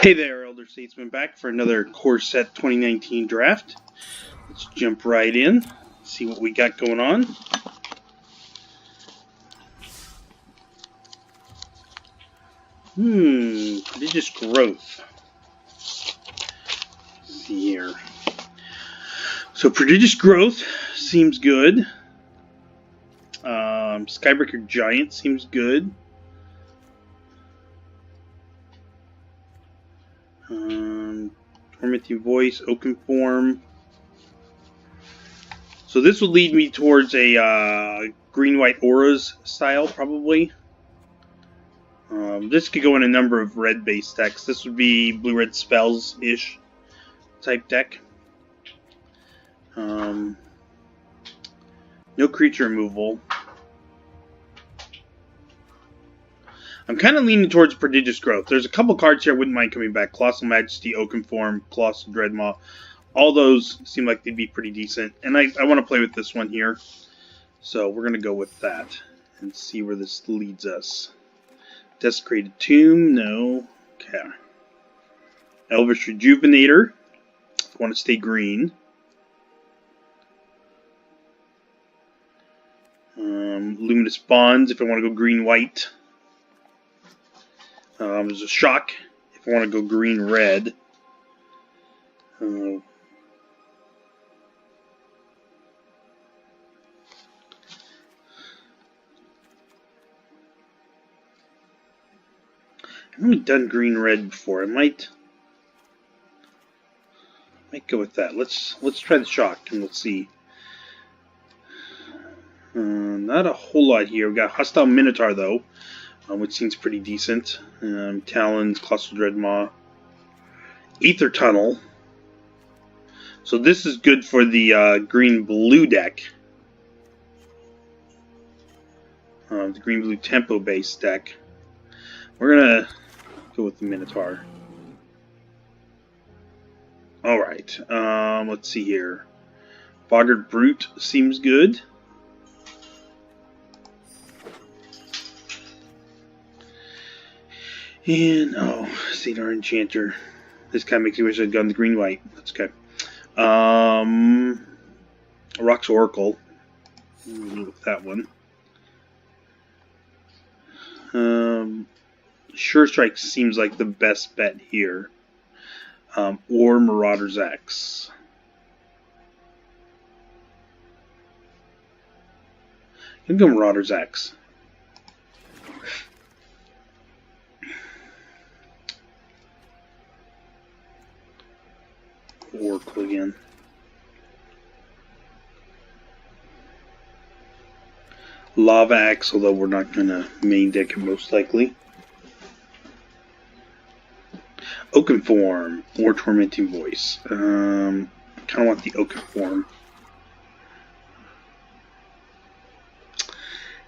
Hey there, Elder Statesman, back for another Core Set 2019 draft. Let's jump right in, see what we got going on. Prodigious Growth. Let's see here. So Prodigious Growth seems good. Skybreaker Giant seems good. Tormenting Voice, Oaken Form. So this would lead me towards a green-white auras style, probably. This could go in a number of red-based decks. This would be blue-red spells-ish type deck. No creature removal. I'm kind of leaning towards Prodigious Growth. There's a couple cards here I wouldn't mind coming back. Colossal Majesty, Oaken Form, Colossal Dreadmaw. All those seem like they'd be pretty decent. And I want to play with this one here. So we're going to go with that and see where this leads us. Desecrated Tomb, no. Okay. Elvish Rejuvenator, if I want to stay green. Luminous Bonds, if I want to go green-white. There's a Shock, if I want to go green-red. I haven't done green-red before. I might go with that. Let's try the Shock and let's see. Not a whole lot here. We got Hostile Minotaur though, which seems pretty decent. Talons, Colossal Dreadmaw, Aether Tunnel. So this is good for the green-blue deck. The green-blue tempo-based deck. We're gonna go with the Minotaur. Alright, let's see here. Boggart Brute seems good. And, Cedar Enchanter. This kind of makes me wish I'd gone the green-white. That's okay. Rock's Oracle. We'll go with that one. Sure Strike seems like the best bet here. Or Marauder's X. I'm going to go Marauder's X. Oracle again. Lava Axe, although we're not going to main deck it most likely. Oaken Form or Tormenting Voice. I kind of want the Oaken Form.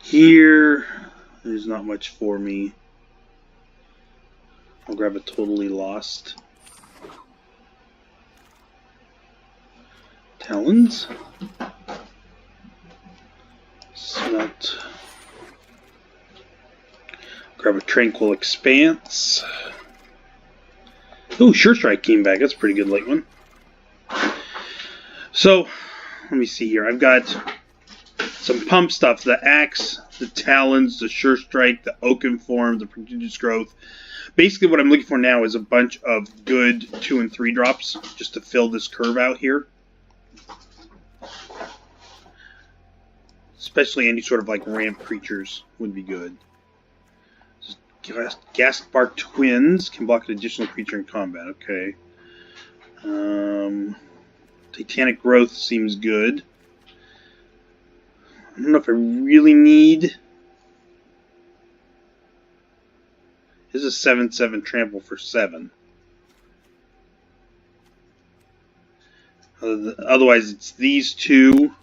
Here, there's not much for me. I'll grab a Totally Lost. Talons. Smelt. Grab a Tranquil Expanse. Oh, Sure Strike came back. That's a pretty good late one. So, let me see here. I've got some pump stuff. The Axe, the Talons, the Sure Strike, the Oaken Form, the Prodigious Growth. Basically, what I'm looking for now is a bunch of good 2 and 3 drops just to fill this curve out here. Especially any sort of like ramp creatures would be good. Ghastbark Twins can block an additional creature in combat. Okay. Titanic Growth seems good. I don't know if I really need. This is a 7/7 trample for 7. Otherwise, it's these two.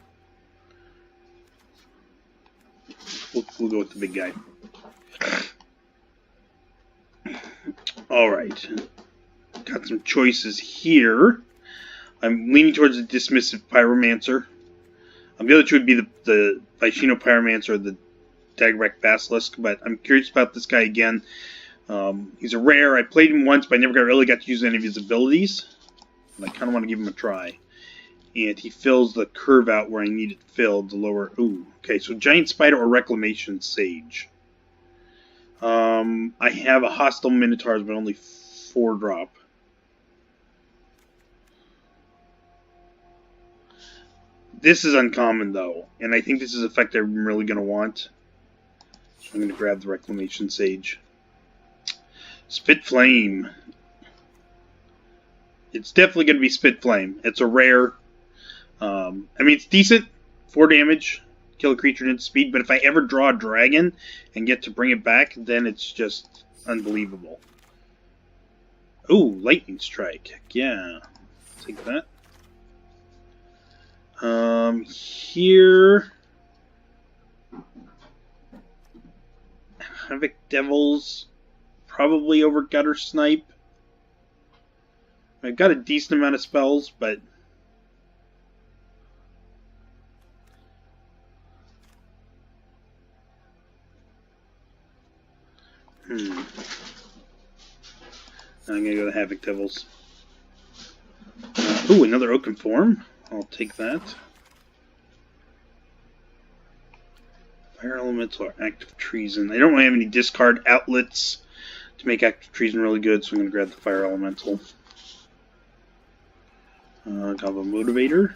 We'll go with the big guy. Alright. Got some choices here. I'm leaning towards the Dismissive Pyromancer. The other two would be the Vicino Pyromancer or the Daggerback Basilisk, but I'm curious about this guy again. He's a rare. I played him once, but I never really got to use any of his abilities. And I kind of want to give him a try. And he fills the curve out where I need it filled. The lower. Ooh, okay. So Giant Spider or Reclamation Sage. I have a Hostile Minotaurs, but only 4-drop. This is uncommon, though, and I think this is an effect I'm really going to want. So I'm going to grab the Reclamation Sage. Spit Flame. It's definitely going to be Spit Flame. It's a rare. I mean, it's decent. 4 damage. Kill a creature at speed, but if I ever draw a dragon and get to bring it back, then it's just unbelievable. Ooh, Lightning Strike. Heck yeah. Take that. Here... Havoc Devils. Probably over Gutter Snipe. I've got a decent amount of spells, but... Now I'm going to go to Havoc Devils. Ooh, another Oaken Form. I'll take that. Fire Elemental or Active Treason. I don't really have any discard outlets to make Active Treason really good, so I'm going to grab the Fire Elemental. Goblin Motivator.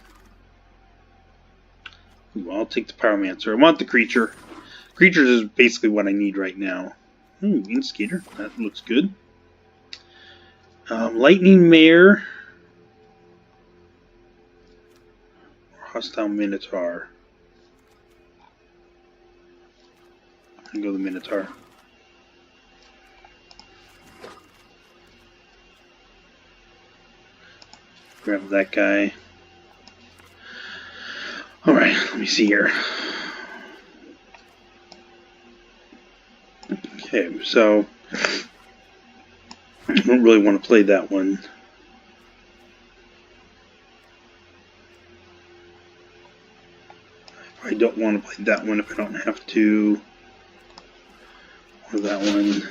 Ooh, I'll take the Pyromancer. I want the creature. Creatures is basically what I need right now. Ooh, Instigator. That looks good. Lightning Mare. Or Hostile Minotaur. I'll go the Minotaur. Grab that guy. Alright, let me see here. Okay, so I don't really want to play that one. I don't want to play that one if I don't have to. Or that one.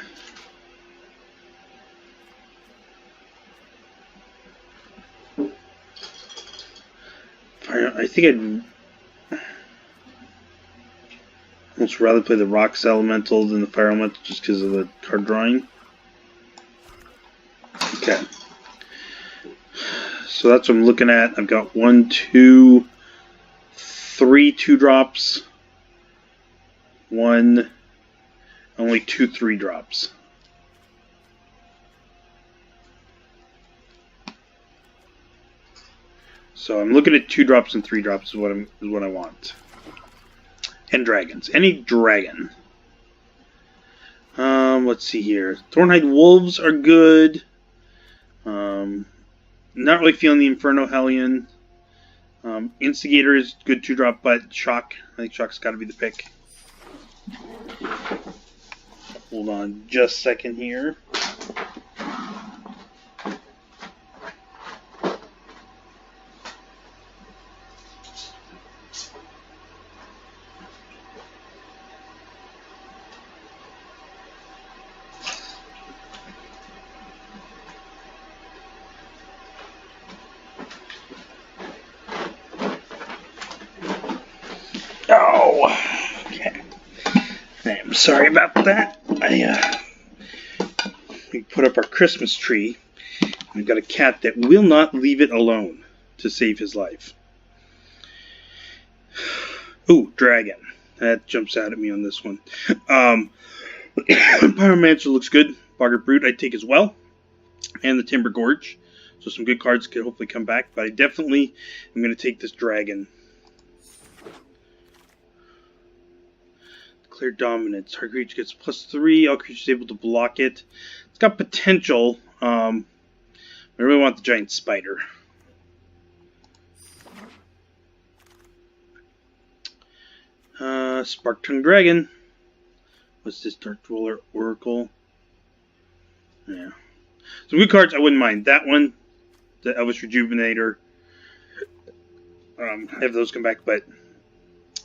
I think I'd almost rather play the Rocks Elemental than the Fire Elemental just because of the card drawing. Okay. So that's what I'm looking at. I've got 1, 2, 3 2-drops. 1, only 2 3-drops. So I'm looking at 2-drops and 3-drops is what I want. And dragons. Any dragon. Let's see here. Thornhide Wolves are good. Not really feeling the Inferno Hellion. Instigator is good 2-drop, but Shock. I think Shock's got to be the pick. Hold on just a second here. Oh, okay. I'm sorry about that. We put up our Christmas tree. We've got a cat that will not leave it alone to save his life. Ooh, dragon. That jumps out at me on this one. Pyromancer looks good. Boggart Brute I'd take as well. And the Timber Gorge. So some good cards could hopefully come back. But I definitely am going to take this dragon. Clear Dominance. Target creature gets +3. All creatures able to block it. It's got potential. I really want the Giant Spider. Spark Tongue Dragon. What's this? Dark Dweller Oracle. Yeah. Some good cards I wouldn't mind. That one. The Elvish Rejuvenator. Have those come back, but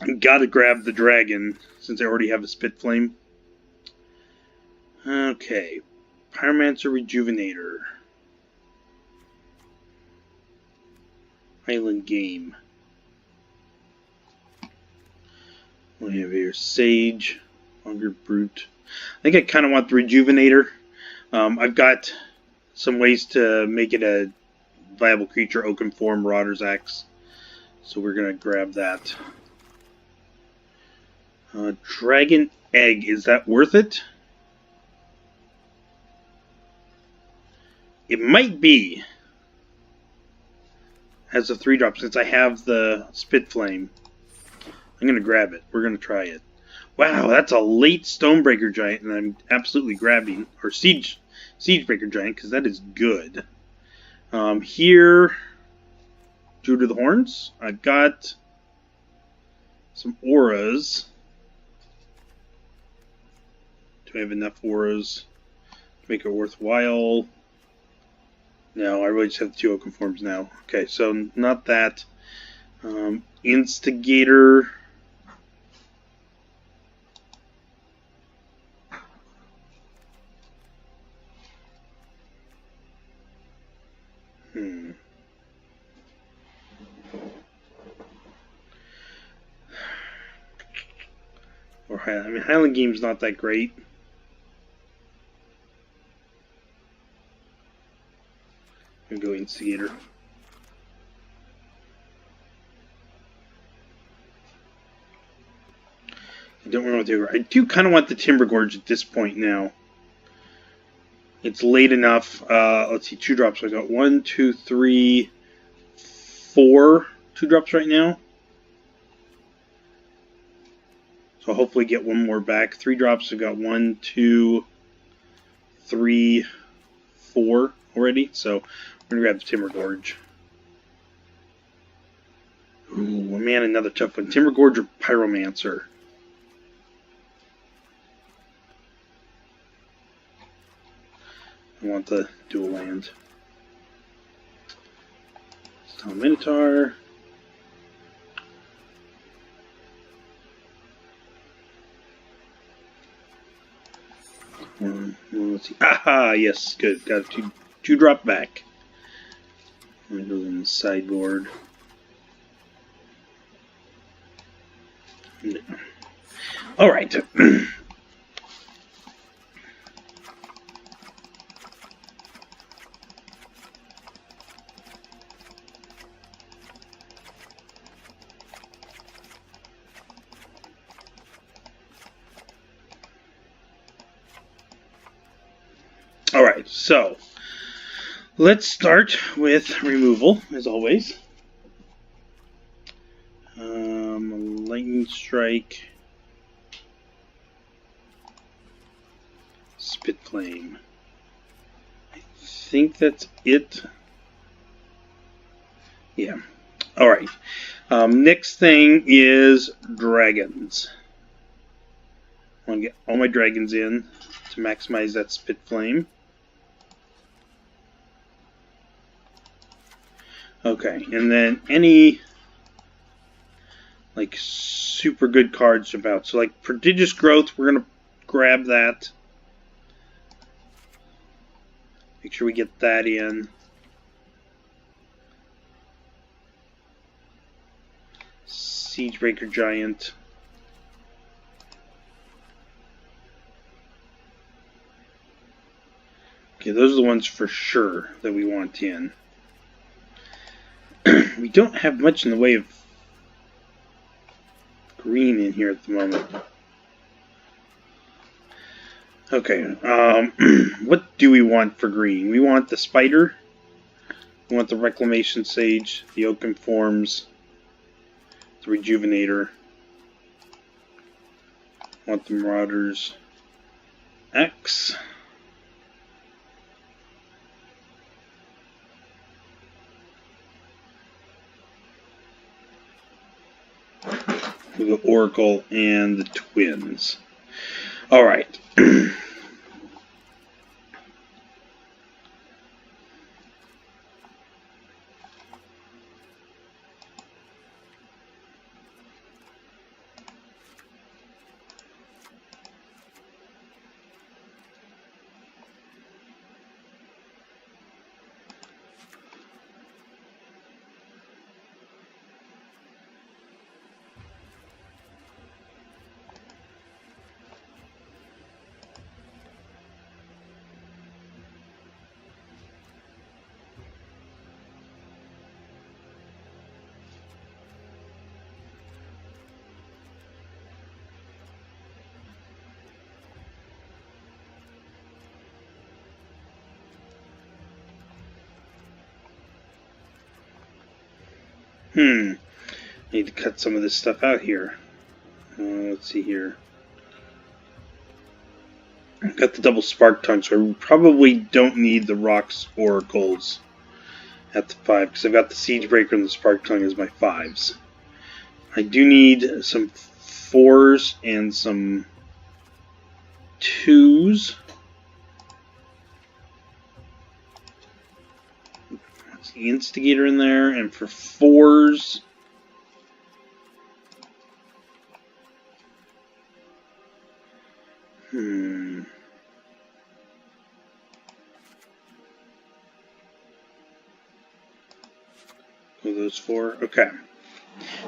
I've got to grab the dragon since I already have a Spit Flame. Okay. Pyromancer Rejuvenator. Island Game. What do we have here? Sage. Hunger Brute. I think I kind of want the Rejuvenator. I've got some ways to make it a viable creature. Oaken Form, Rotter's Axe. So we're going to grab that. Dragon Egg. Is that worth it? It might be. As a 3-drop, since I have the Spit Flame. I'm going to grab it. We're going to try it. Wow, that's a late Stonebreaker Giant, and I'm absolutely grabbing, or Siegebreaker Giant, because that is good. Here, Drew to the Horns. I've got some auras. Do I have enough auras to make it worthwhile? No, I really just have the 2 Oaken Forms now. Okay, so not that. Instigator. Or I mean, Highland Game's not that great. I'm gonna go Instigator. I don't know what to do. I do kind of want the Timber Gorge at this point now. It's late enough. Let's see, 2-drops. I got 1, 2, 3, 4 2-drops right now. So I'll hopefully get one more back. 3-drops. I got 1, 2, 3, 4 already. So we're gonna grab the Timber Gorge. Ooh, man, another tough one. Timber Gorge or Pyromancer. I want the dual land. Stone Minotaur. Let's see. Aha! Yes, good. Got a 2-drop back. It goes in the sideboard. All right. All right, so let's start with removal, as always. Lightning Strike, Spit Flame. I think that's it. Yeah. All right. Next thing is dragons. I want to get all my dragons in to maximize that Spit Flame. Okay, and then any like super good cards about. So like Prodigious Growth, we're gonna grab that. Make sure we get that in. Siegebreaker Giant. Okay, those are the ones for sure that we want in. We don't have much in the way of green in here at the moment. Okay, what do we want for green? We want the Spider, we want the Reclamation Sage, the Oaken Forms, the Rejuvenator, I want the Marauders X. The Oracle and the Twins. All right. I need to cut some of this stuff out here. Let's see here. I've got the double spark tongue, so I probably don't need the rocks oracles at the 5, because I've got the siege breaker and the spark tongue as my 5s. I do need some 4s and some 2s. That's the instigator in there, and for 4s, Are those 4? Okay.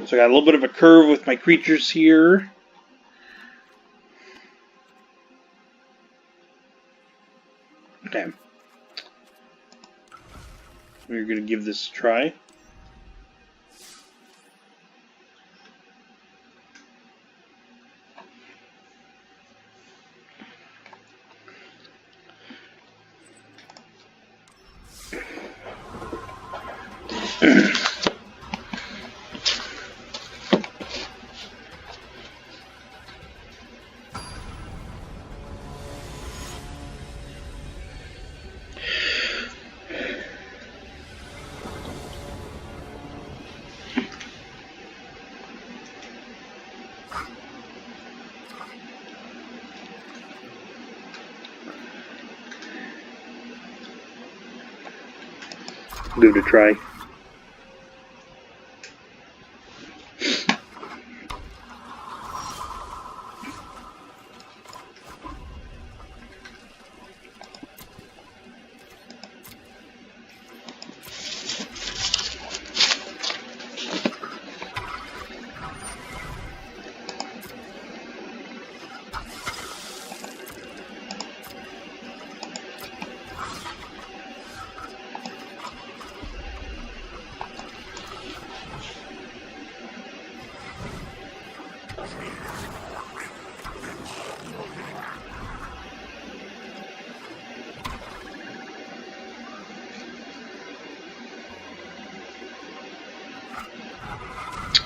So I got a little bit of a curve with my creatures here. Okay. We're going to give this a try. Give it a try.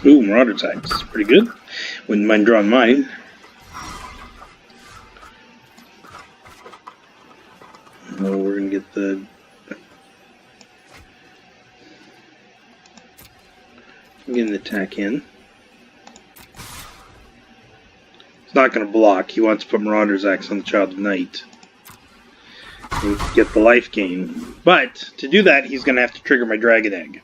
Ooh, Marauder Tags. Pretty good. Wouldn't mind drawing mine. Oh, we're going to get the... Getting the attack in. It's not going to block. He wants to put Marauder's Axe on the Child of Night. And get the life gain. But, to do that, he's going to have to trigger my Dragon Egg.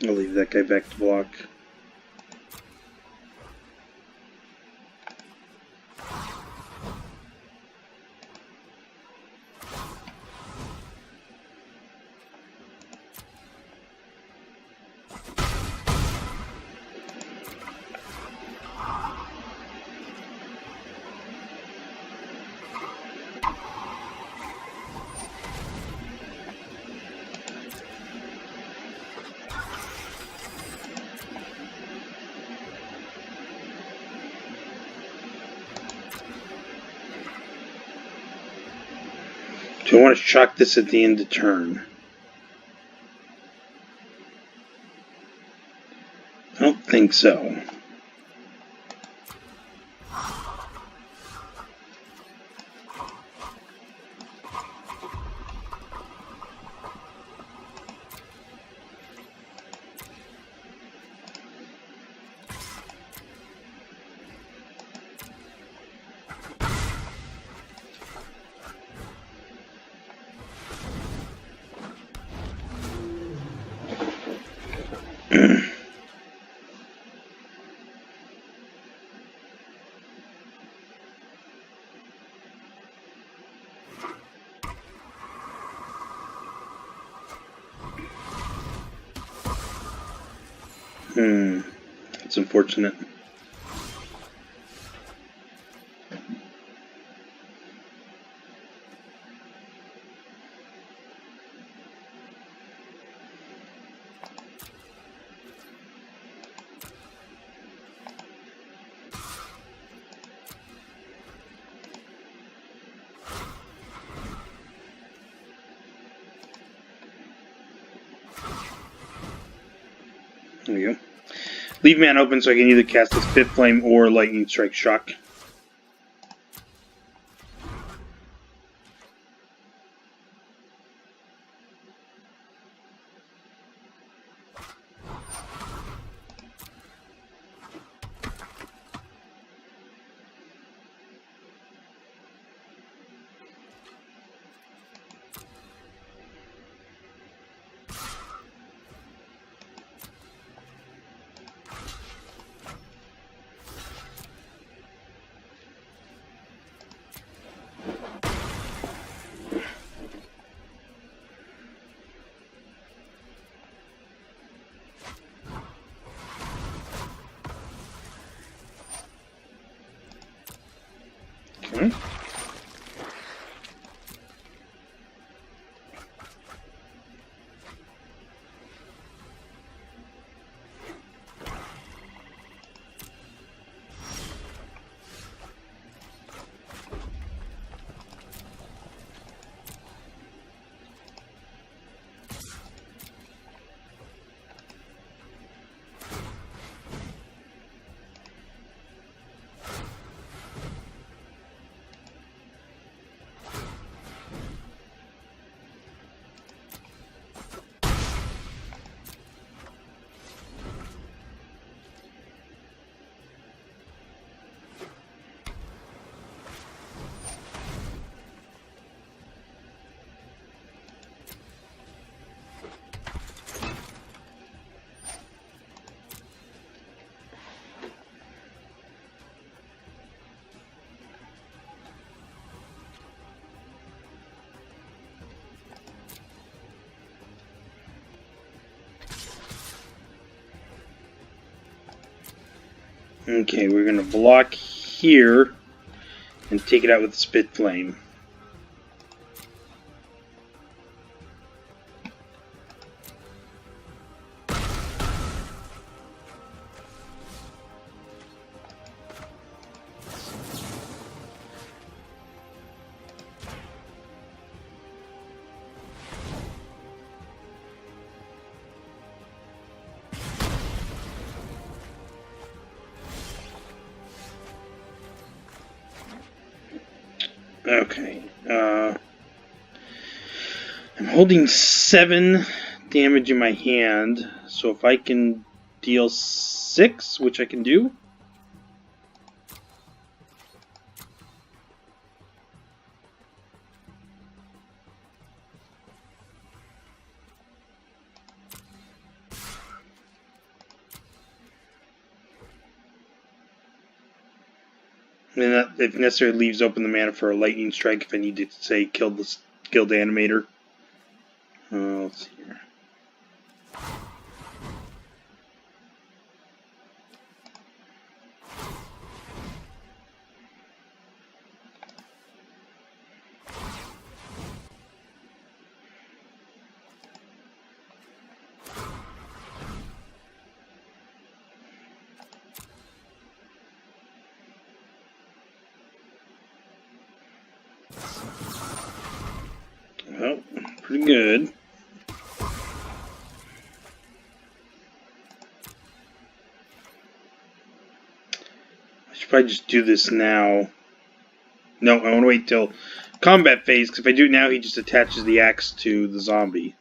I'll leave that guy back to block. Do I want to shock this at the end of turn? I don't think so. It's unfortunate. There we go. Leave man open so I can either cast a Spit Flame or Lightning Strike Shock. Okay. Okay, we're going to block here and take it out with the Spit Flame. Okay, I'm holding 7 damage in my hand, so if I can deal 6, which I can do. And that, if necessary, leaves open the mana for a Lightning Strike if I need to, say, kill the Animator. Let's see here. Well, pretty good. I should probably just do this now. No, I want to wait till combat phase, because if I do it now, he just attaches the axe to the zombie.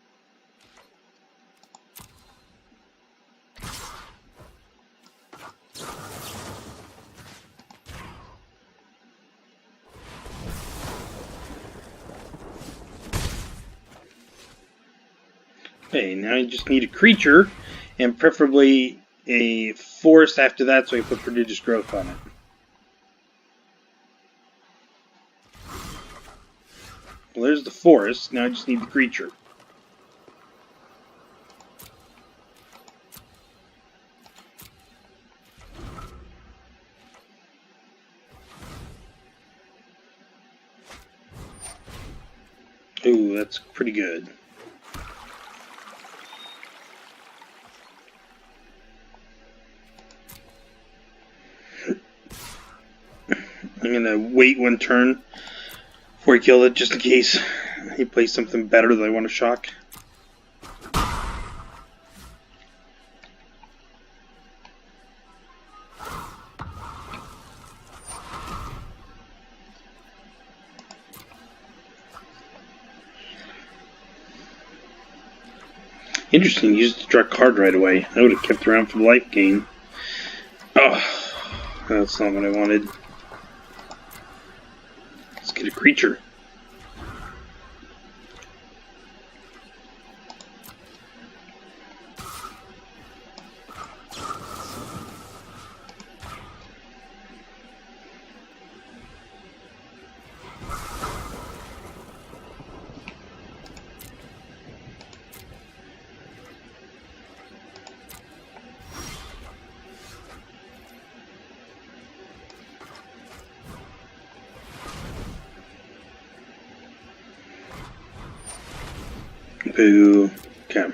Okay, now you just need a creature, and preferably a forest after that, so I can put Prodigious Growth on it. Well, there's the forest. Now I just need the creature. that's pretty good. I'm gonna wait one turn before I kill it, just in case he plays something better that I want to shock. Interesting, used to draw a card right away. I would have kept around for the life gain. Oh, that's not what I wanted. Let's get a creature. Boo. Okay.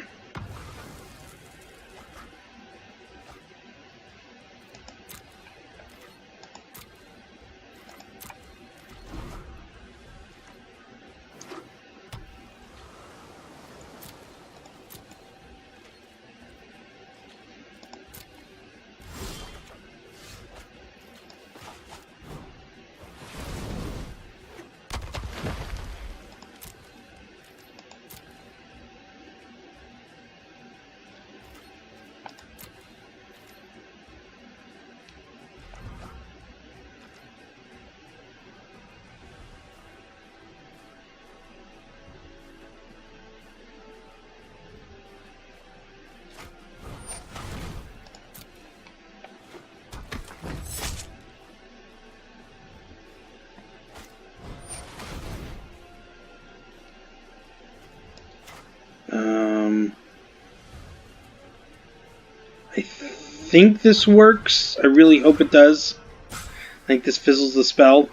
I think this works. I really hope it does. I think this fizzles the spell.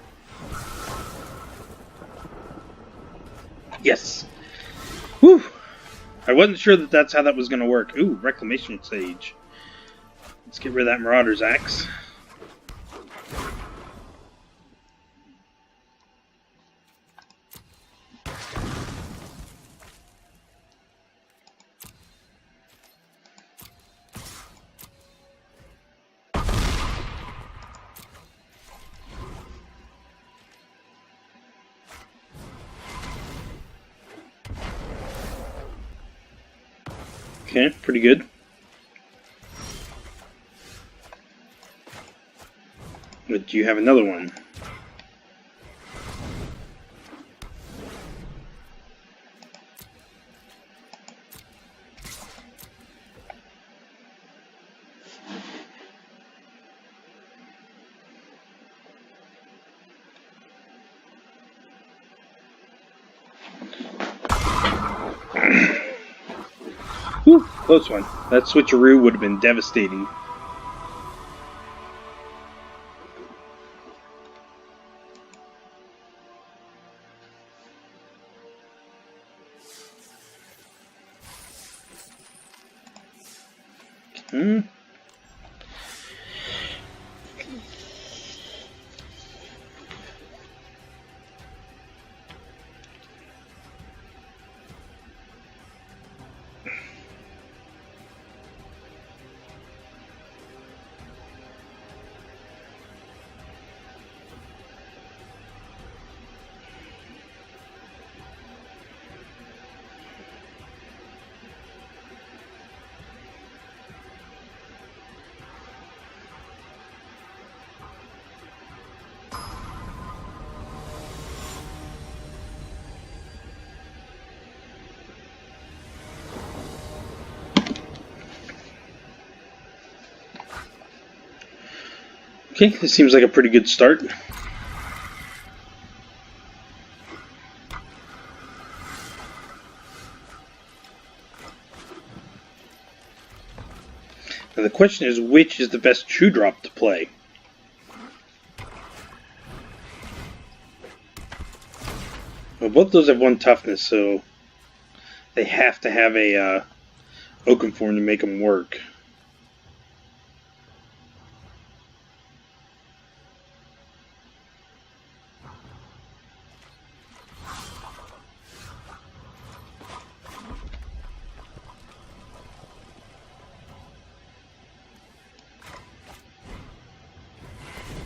Yes. Whew. I wasn't sure that that's how that was going to work. Ooh, Reclamation Sage. Let's get rid of that Marauder's Axe. Okay, pretty good. But do you have another one? Whew, close one. That switcheroo would have been devastating. Okay, this seems like a pretty good start. Now the question is, which is the best true drop to play? Oh both those have 1 toughness, so they have to have a oaken form to make them work.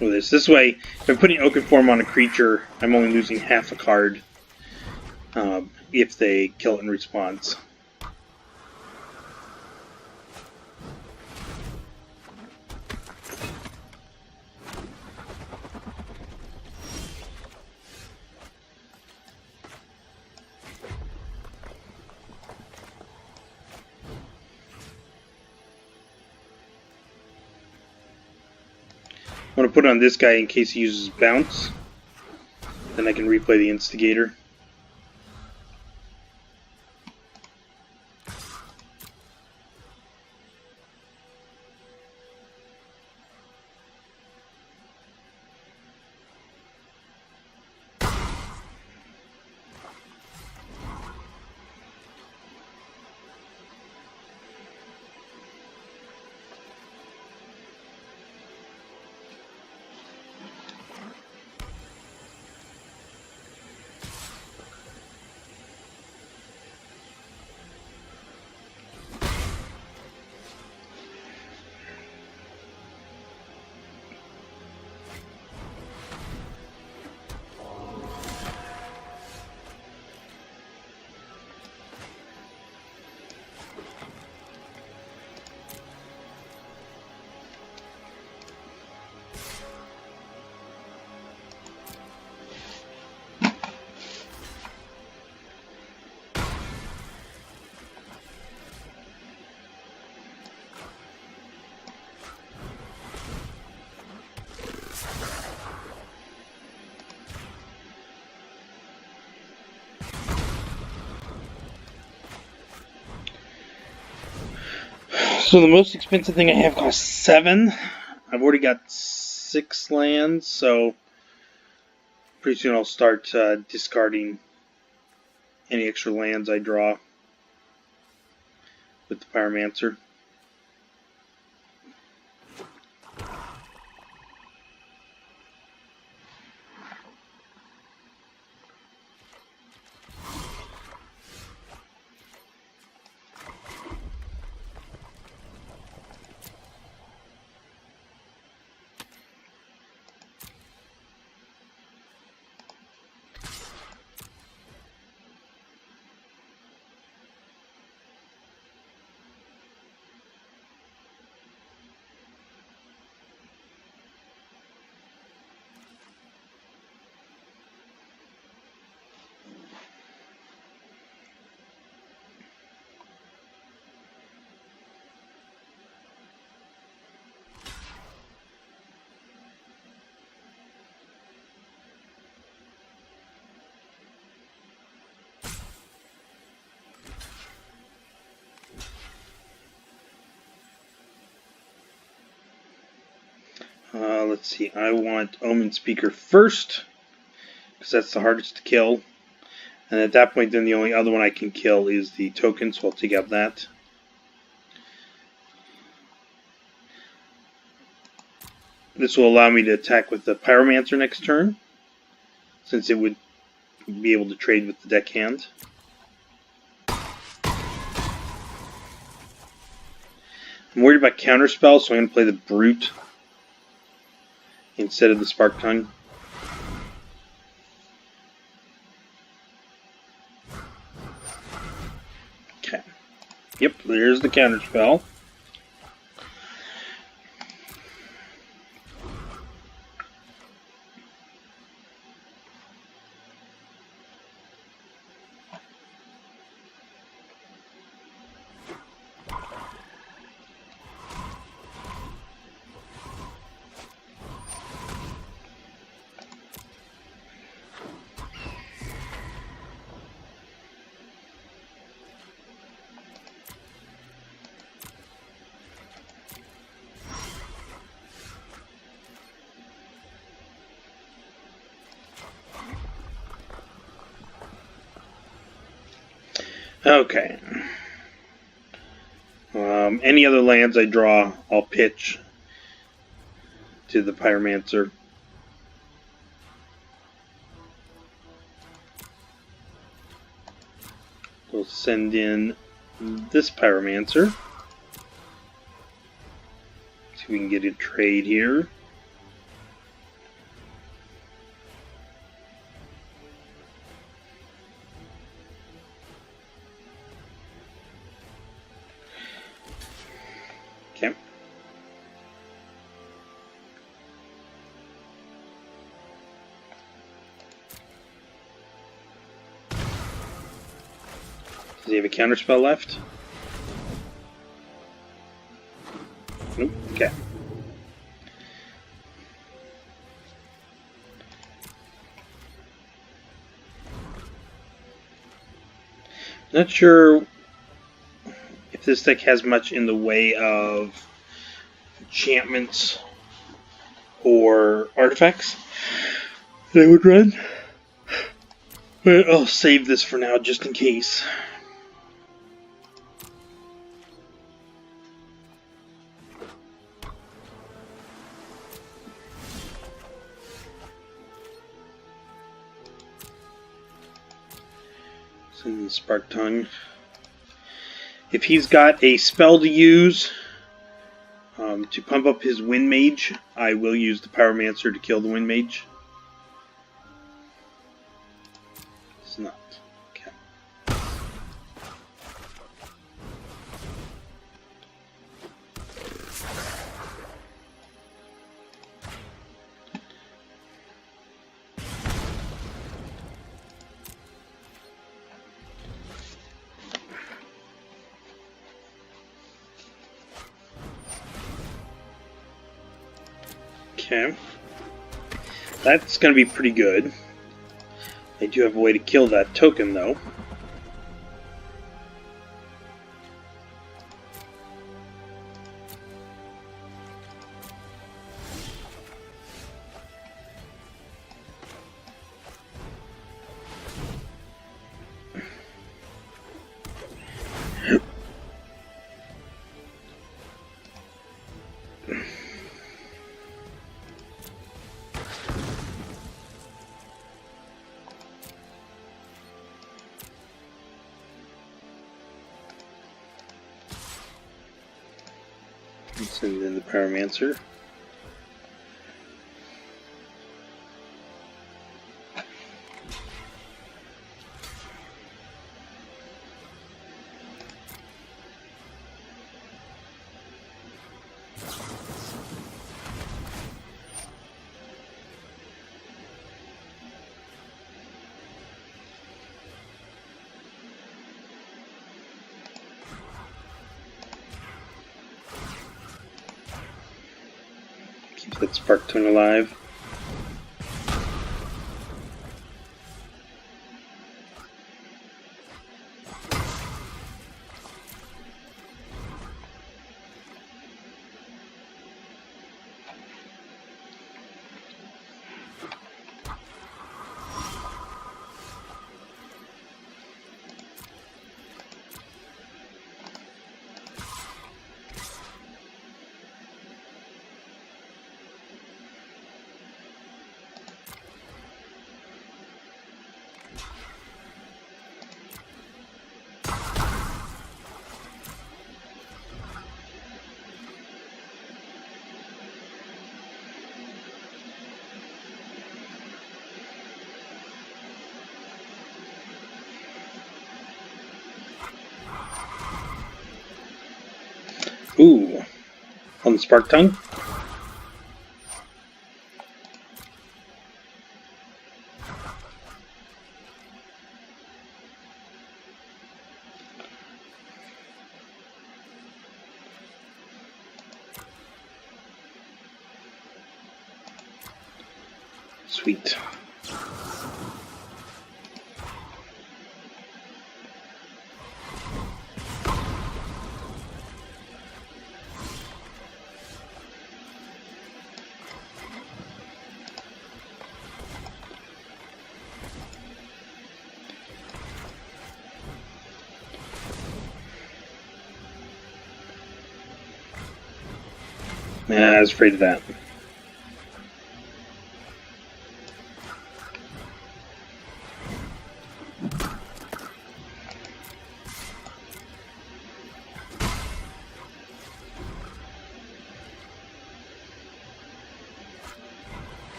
This way, if I'm putting oaken form on a creature, I'm only losing half a card if they kill it in response. I want to put on this guy in case he uses bounce. Then I can replay the instigator. So the most expensive thing I have costs 7. I've already got 6 lands, so pretty soon I'll start discarding any extra lands I draw with the Pyromancer. Let's see, I want Omen Speaker first, because that's the hardest to kill. And at that point, then the only other one I can kill is the token, so I'll take out that. This will allow me to attack with the Pyromancer next turn, since it would be able to trade with the deckhand. I'm worried about counterspell, so I'm going to play the Brute instead of the Spark Tongue. Okay. Yep, there's the counterspell. Okay. Any other lands I draw, I'll pitch to the Pyromancer. We'll send in this Pyromancer. See if we can get a trade here. Okay. Does he have a counterspell left? Nope. Okay. Not sure if this deck has much in the way of enchantments or artifacts that I would run. But I'll save this for now just in case. Send the Spark Tongue. If he's got a spell to use to pump up his Wind Mage, I will use the Pyromancer to kill the Wind Mage. It's not. Okay. Okay. That's going to be pretty good. I do have a way to kill that token, though. Send in the Pyromancer. Keep that Spark Tongue alive. Ooh, on the Spark Tongue. Sweet. Yeah, I was afraid of that.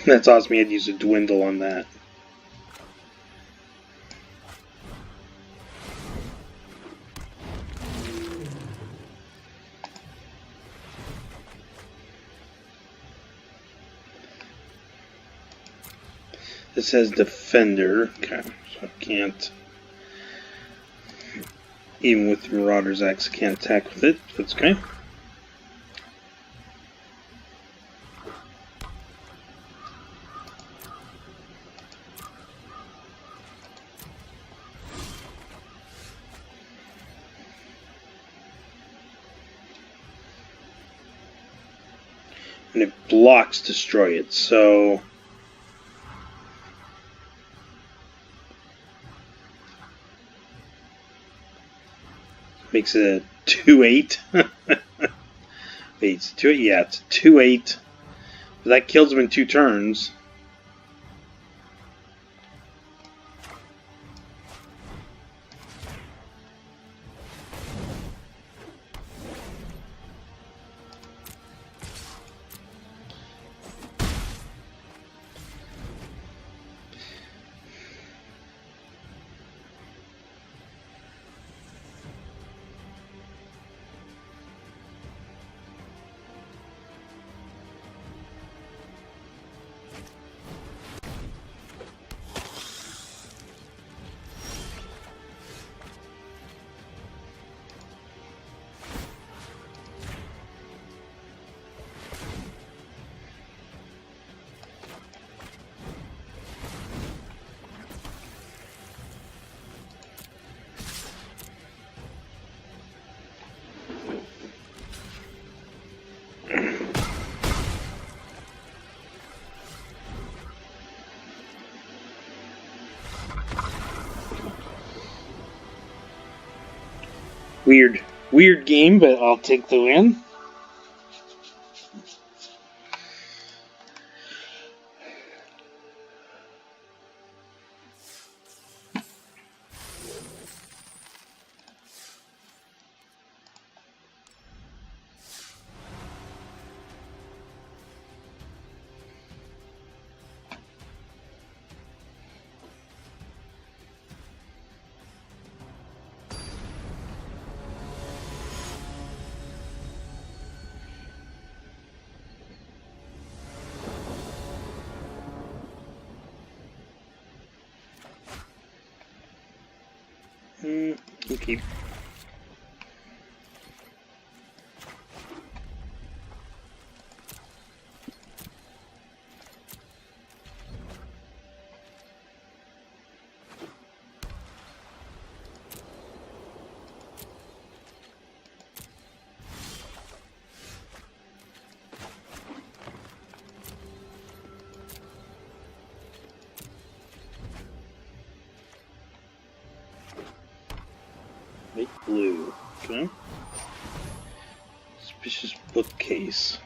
That's awesome. He had to use a dwindle on that. This says Defender. Okay, so I can't. Even with the Marauder's Axe, I can't attack with it. That's okay. And it blocks Destroy It, so makes it a 2/8. Wait, it's 2/8? Yeah, it's a 2/8. But that kills him in 2 turns. Weird game, but I'll take the win. Okay. Make blue. Okay. Suspicious bookcase.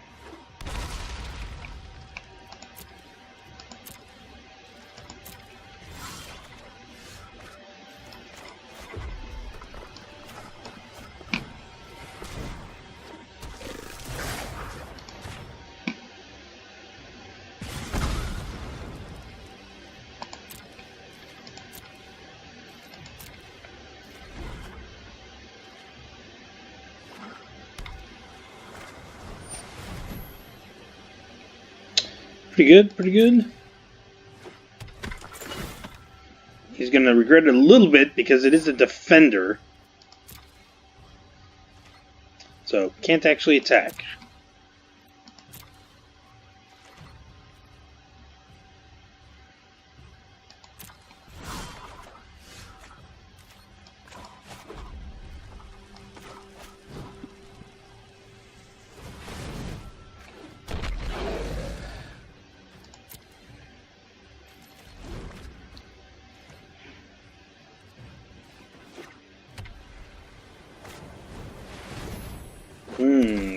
Pretty good, pretty good. He's going to regret it a little bit because it is a defender. So, can't actually attack.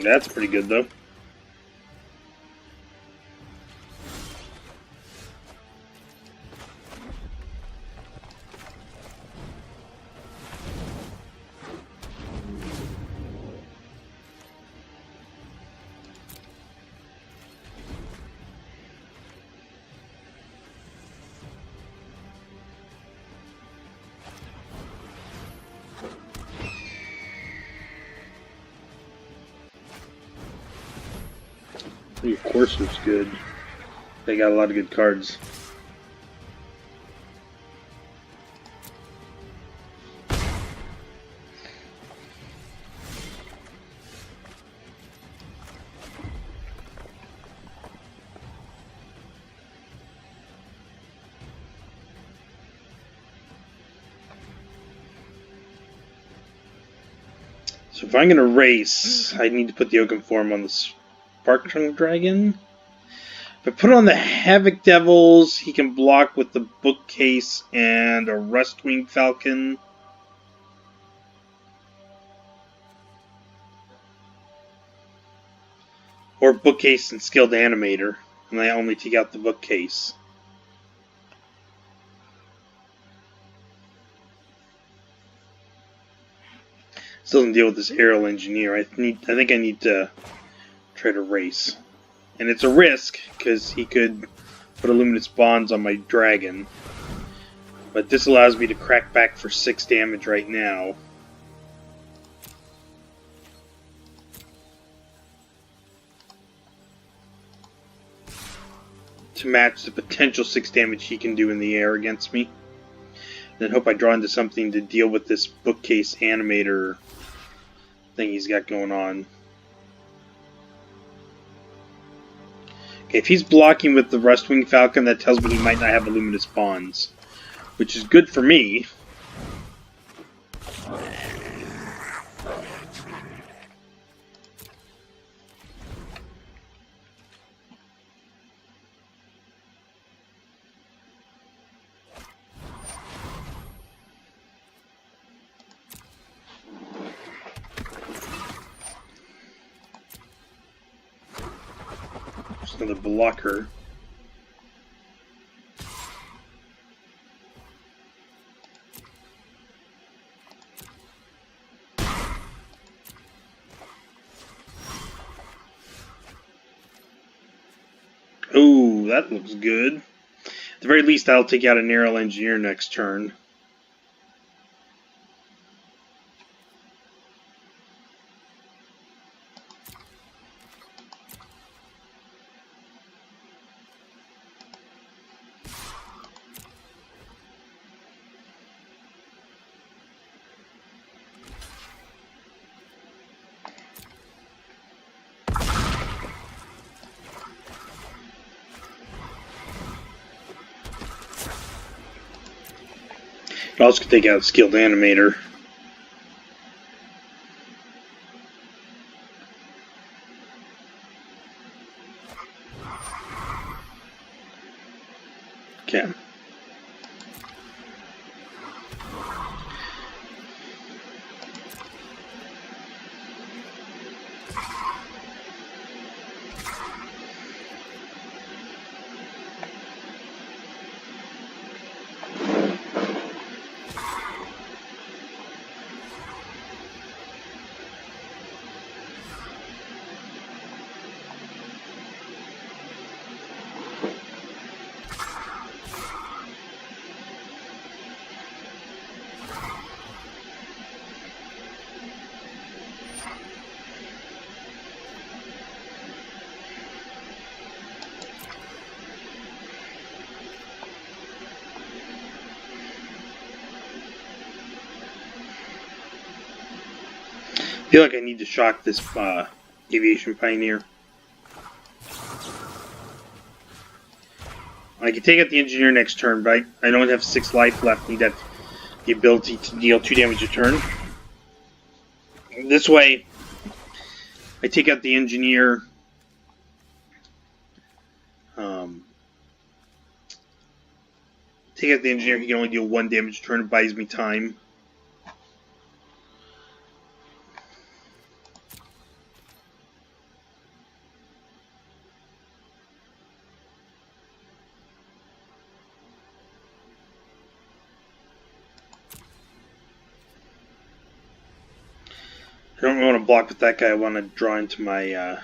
That's pretty good, though. Ooh, Courser's good. They got a lot of good cards. So if I'm going to race, I need to put the Oaken form on the Spark Trunk Dragon. If I put on the Havoc Devils, he can block with the Bookcase and a Rustwing Falcon. Or Bookcase and Skilled Animator, and I only take out the Bookcase. This doesn't deal with this Aerial Engineer. I think I need to try to race. And it's a risk, because he could put Illuminous Bonds on my dragon. But this allows me to crack back for 6 damage right now. To match the potential 6 damage he can do in the air against me. Then hope I draw into something to deal with this Bookcase Animator thing he's got going on. Okay, if he's blocking with the Rustwing Falcon, that tells me he might not have Illuminous Bonds, which is good for me. Another blocker. Oh, that looks good. At the very least, I'll take out an Aerial Engineer next turn. I also could take out a Skilled Animator. Okay. I feel like I need to shock this Aviation Pioneer. I can take out the Engineer next turn, but I don't have 6 life left. Need that the ability to deal 2 damage a turn. This way, I take out the Engineer. Take out the Engineer. He can only deal 1 damage a turn. It buys me time. I don't want to block with that guy. I want to draw into my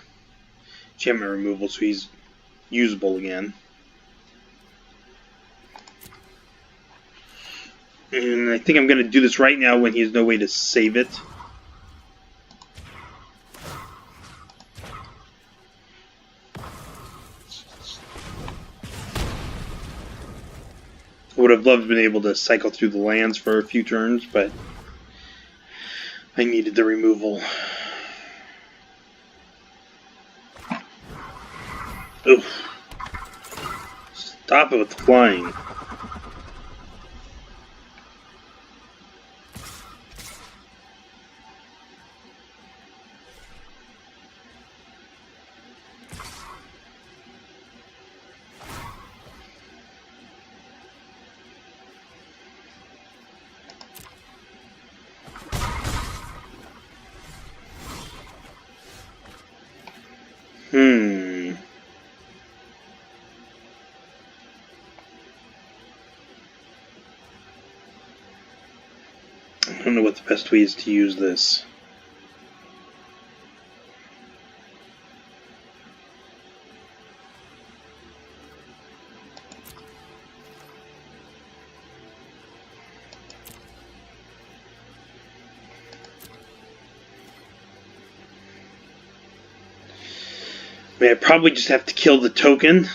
enchantment removal so he's usable again. And I think I'm going to do this right now when he has no way to save it. I would have loved to been able to cycle through the lands for a few turns, but I needed the removal. Oof. Stop it with the flying. I don't know what the best way is to use this. I probably just have to kill the token.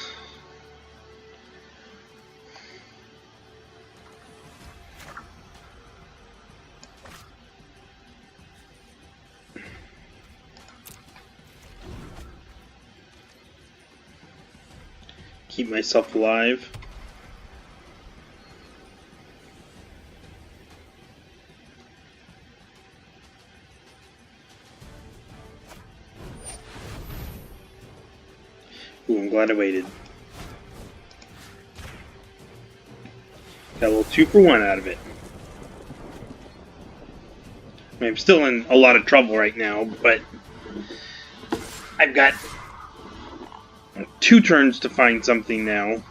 Keep myself alive. Ooh, I'm glad I waited. Got a little 2-for-1 out of it. I mean, I'm still in a lot of trouble right now, but I've got 2 turns to find something now.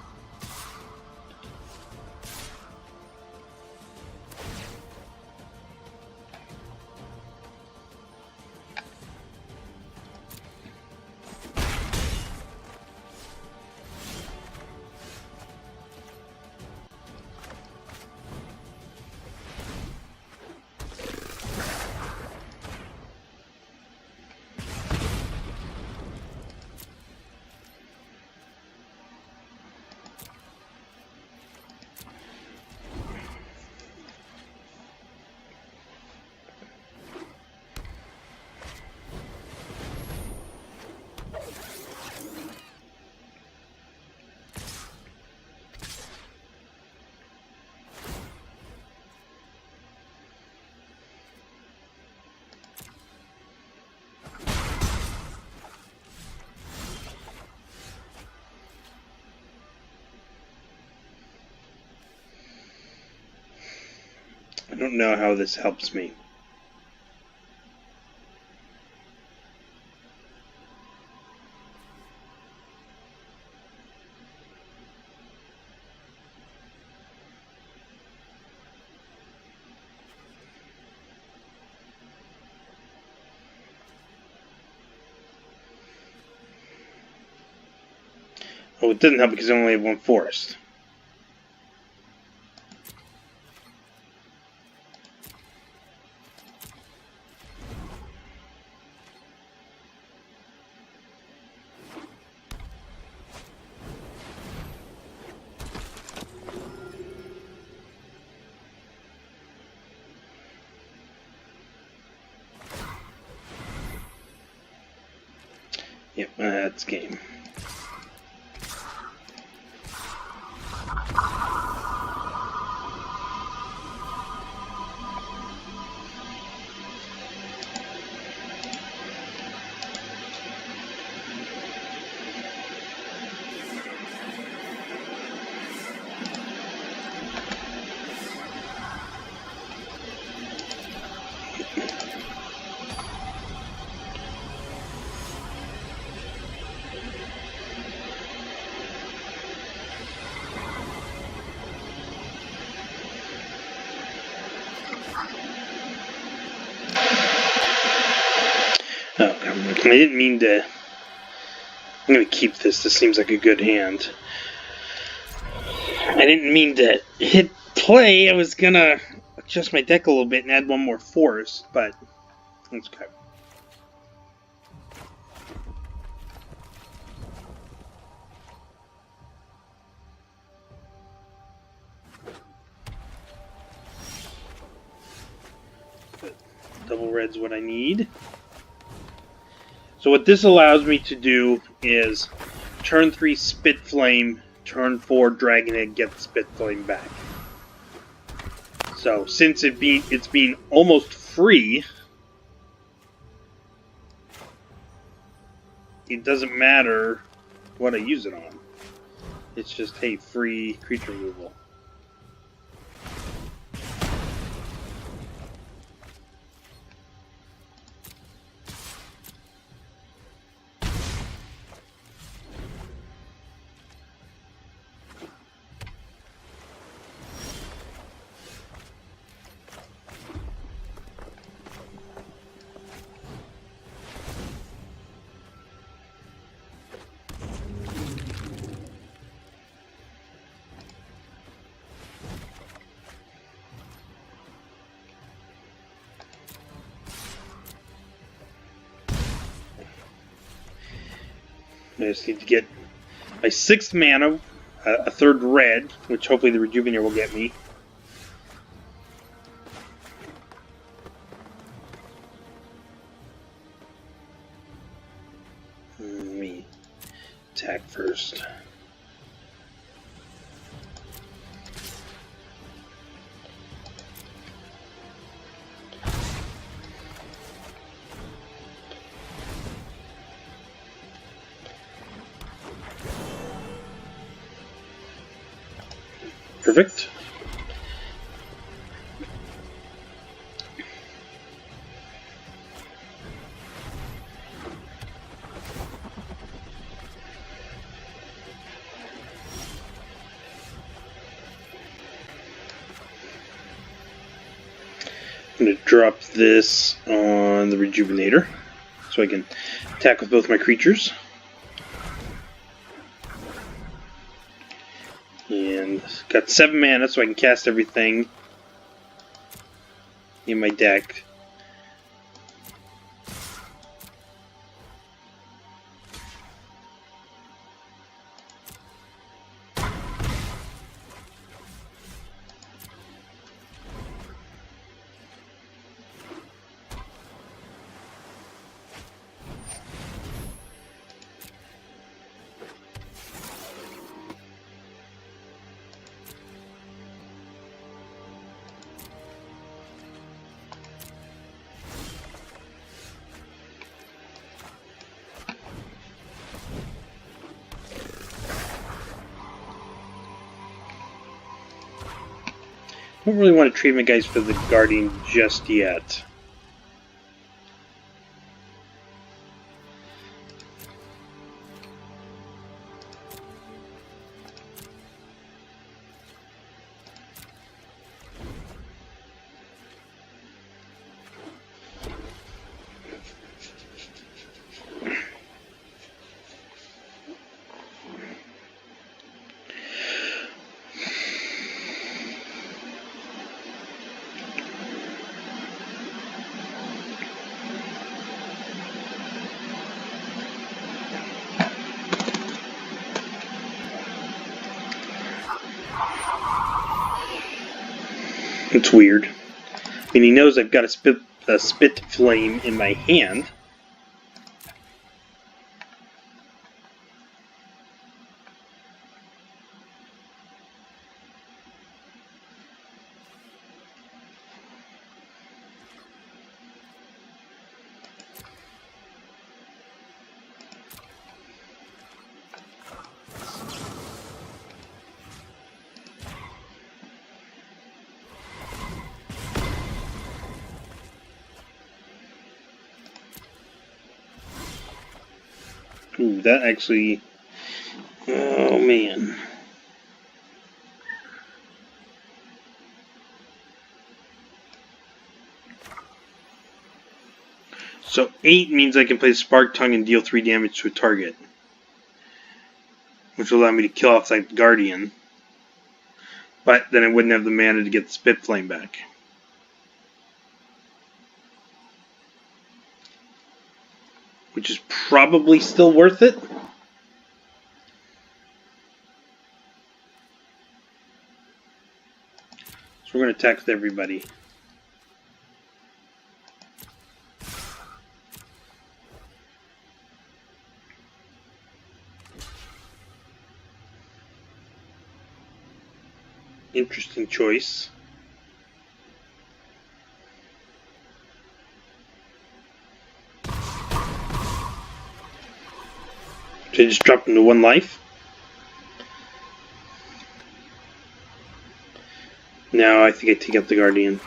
I don't know how this helps me. Oh, it doesn't help because I only have 1 forest. Yep, that's game. I didn't mean to... I'm going to keep this. This seems like a good hand. I didn't mean to hit play. I was going to adjust my deck a little bit and add one more force, but that's okay. Double red's what I need. So what this allows me to do is turn 3 Spit Flame, turn 4 Dragon Egg, get the Spit Flame back. So since it's being almost free, it doesn't matter what I use it on. It's just, hey, free creature removal. I just need to get my 6th mana, a 3rd red, which hopefully the Rejuvenator will get me. Let me attack first. Perfect. I'm going to drop this on the Rejuvenator so I can attack with both my creatures. And got 7 mana so I can cast everything in my deck. I don't really want to trade my guys for the Guardian just yet. It's weird. I mean, he knows I've got a spit flame in my hand. Ooh, that actually... Oh, man. So 8 means I can play Spark Tongue and deal 3 damage to a target, which will allow me to kill off that Guardian. But then I wouldn't have the mana to get the Spit Flame back. Which is probably still worth it. So we're going to attack with everybody. Interesting choice. Should I just drop him to 1 life? No, I think I take out the Guardian.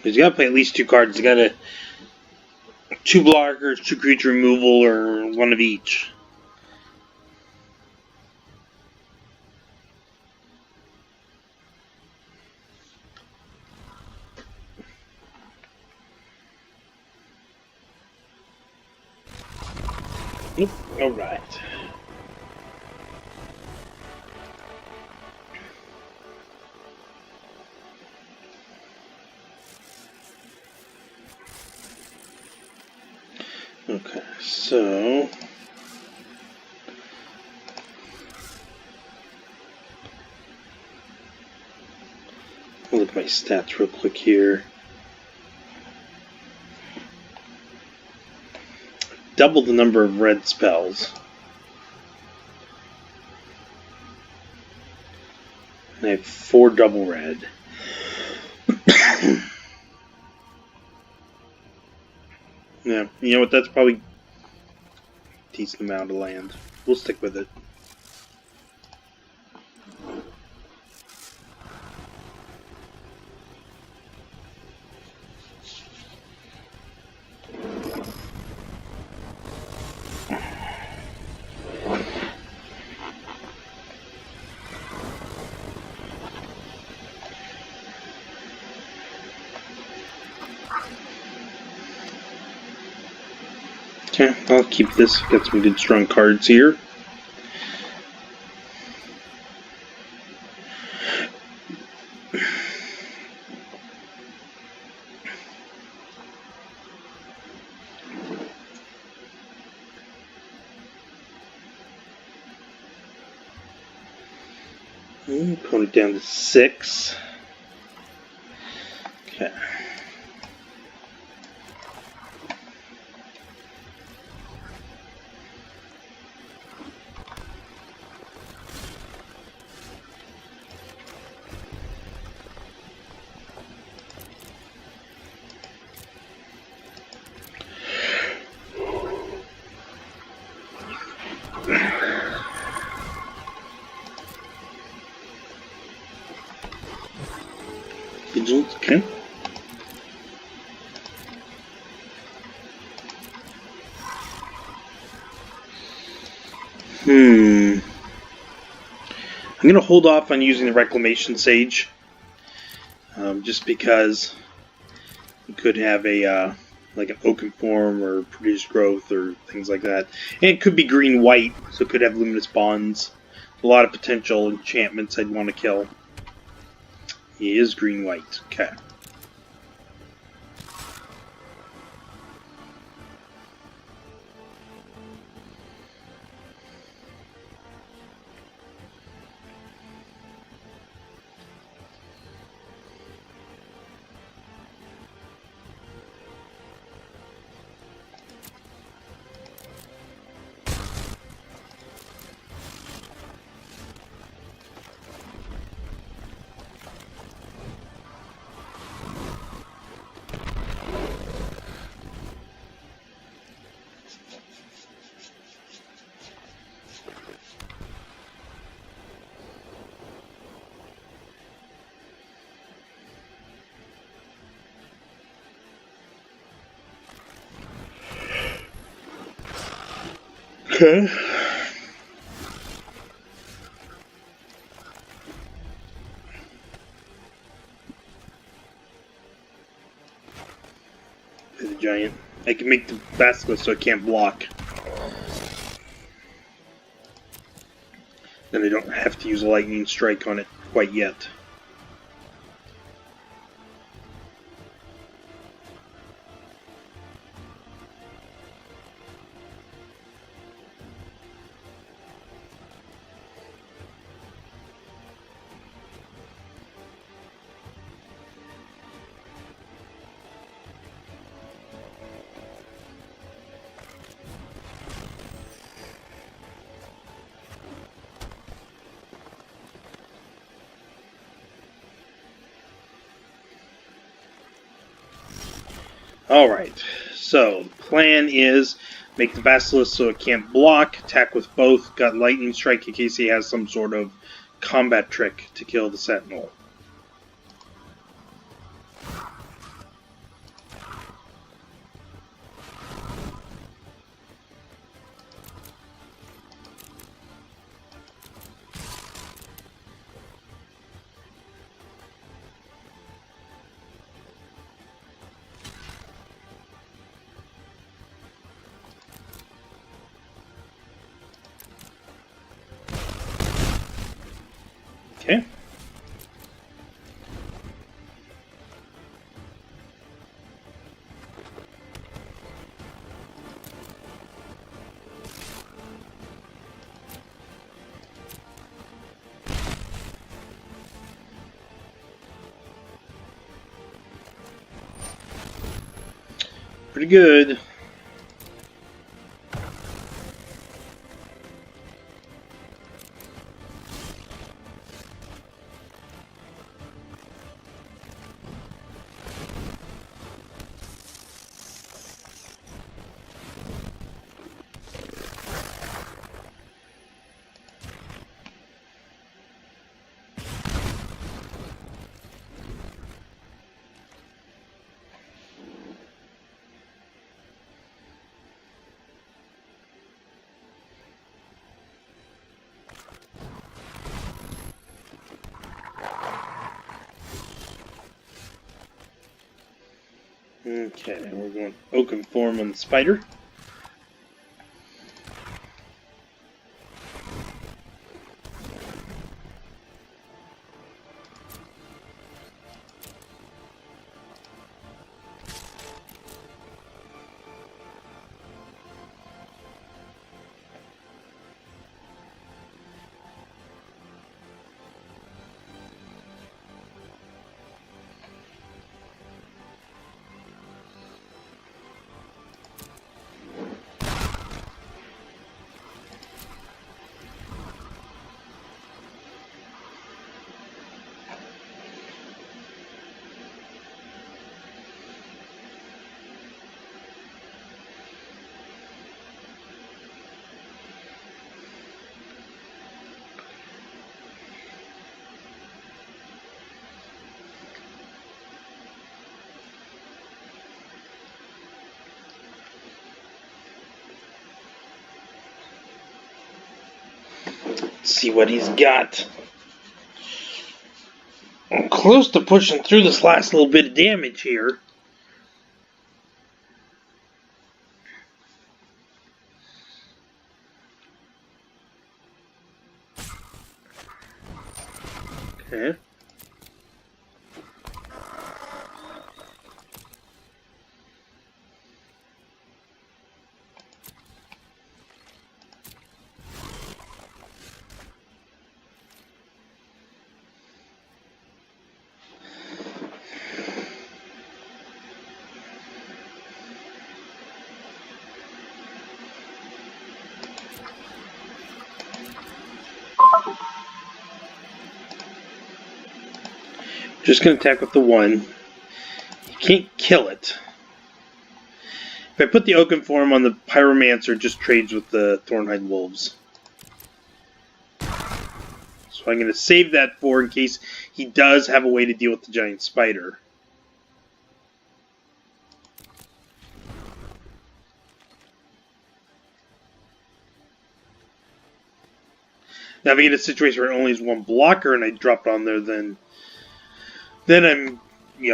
He's got to play at least 2 cards. He's got to 2 blockers, 2 creature removal, or 1 of each. Nope. All right. Okay, so I'll look at my stats real quick here. Double the number of red spells. And I have 4 double red. Yeah, you know what, that's probably a decent amount of land. We'll stick with it. Okay, I'll keep this. Got some good strong cards here. Put it down to 6. Okay. Okay. I'm going to hold off on using the Reclamation Sage, just because you could have a like an Oaken Form or Produce Growth or things like that. And it could be green-white, so it could have Luminous Bonds. A lot of potential enchantments I'd want to kill. He is green-white. Okay. Okay. The giant. I can make the basilisk so it can't block. Then I don't have to use a lightning strike on it quite yet. Alright, so the plan is make the basilisk so it can't block, attack with both, got lightning strike in case he has some sort of combat trick to kill the sentinel. Okay. Pretty good. Okay, we're going oaken form on the spider. See what he's got. I'm close to pushing through this last little bit of damage here. Okay. Just going to attack with the 1. You can't kill it. If I put the oaken form on the pyromancer, it just trades with the Thornhide wolves. So I'm going to save that for in case he does have a way to deal with the giant spider. Now, if I get a situation where it only has one blocker and I drop it on there, then I'm,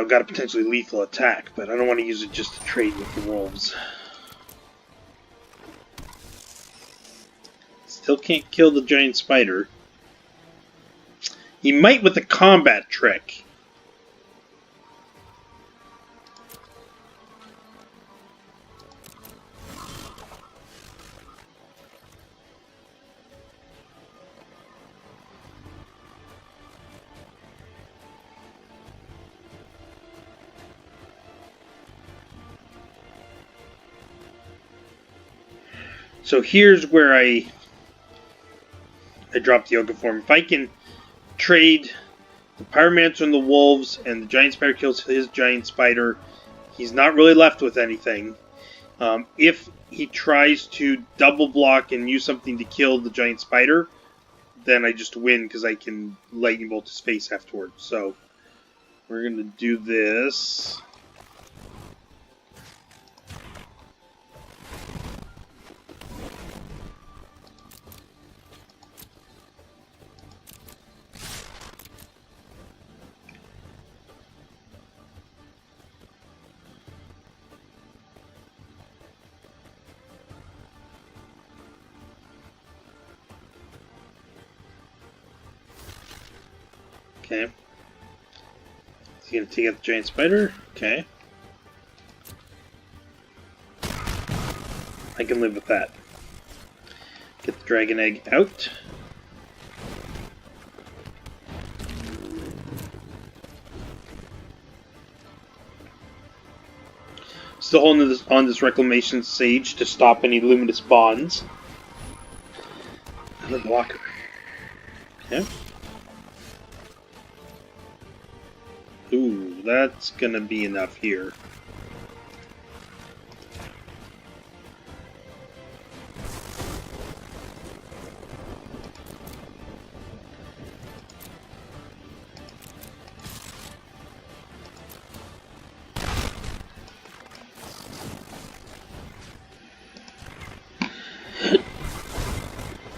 got a potentially lethal attack. But I don't want to use it just to trade with the wolves. Still can't kill the giant spider. He might with a combat trick. So here's where I drop the Yoga form. If I can trade the Pyromancer and the wolves, and the giant spider kills his giant spider, he's not really left with anything. If he tries to double block and use something to kill the giant spider, then I just win because I can lightning bolt his face afterwards. So we're going to do this. Okay. Is he going to take out the giant spider? Okay. I can live with that. Get the dragon egg out. Still holding on this reclamation sage to stop any luminous bonds. Another blocker. Okay. Ooh, that's gonna be enough here.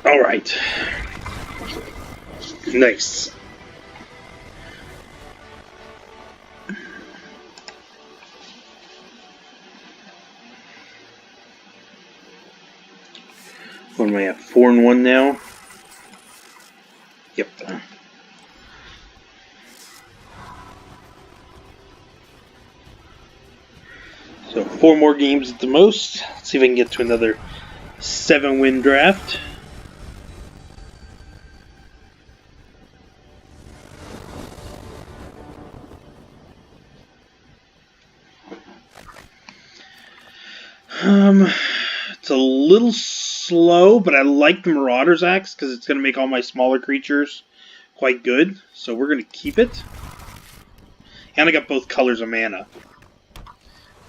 All right. Nice. What am I at? 4-1 now? Yep. So 4 more games at the most. Let's see if I can get to another 7-win draft. It's a little slow, but I like the Marauder's Axe because it's going to make all my smaller creatures quite good. So we're going to keep it. And I got both colors of mana,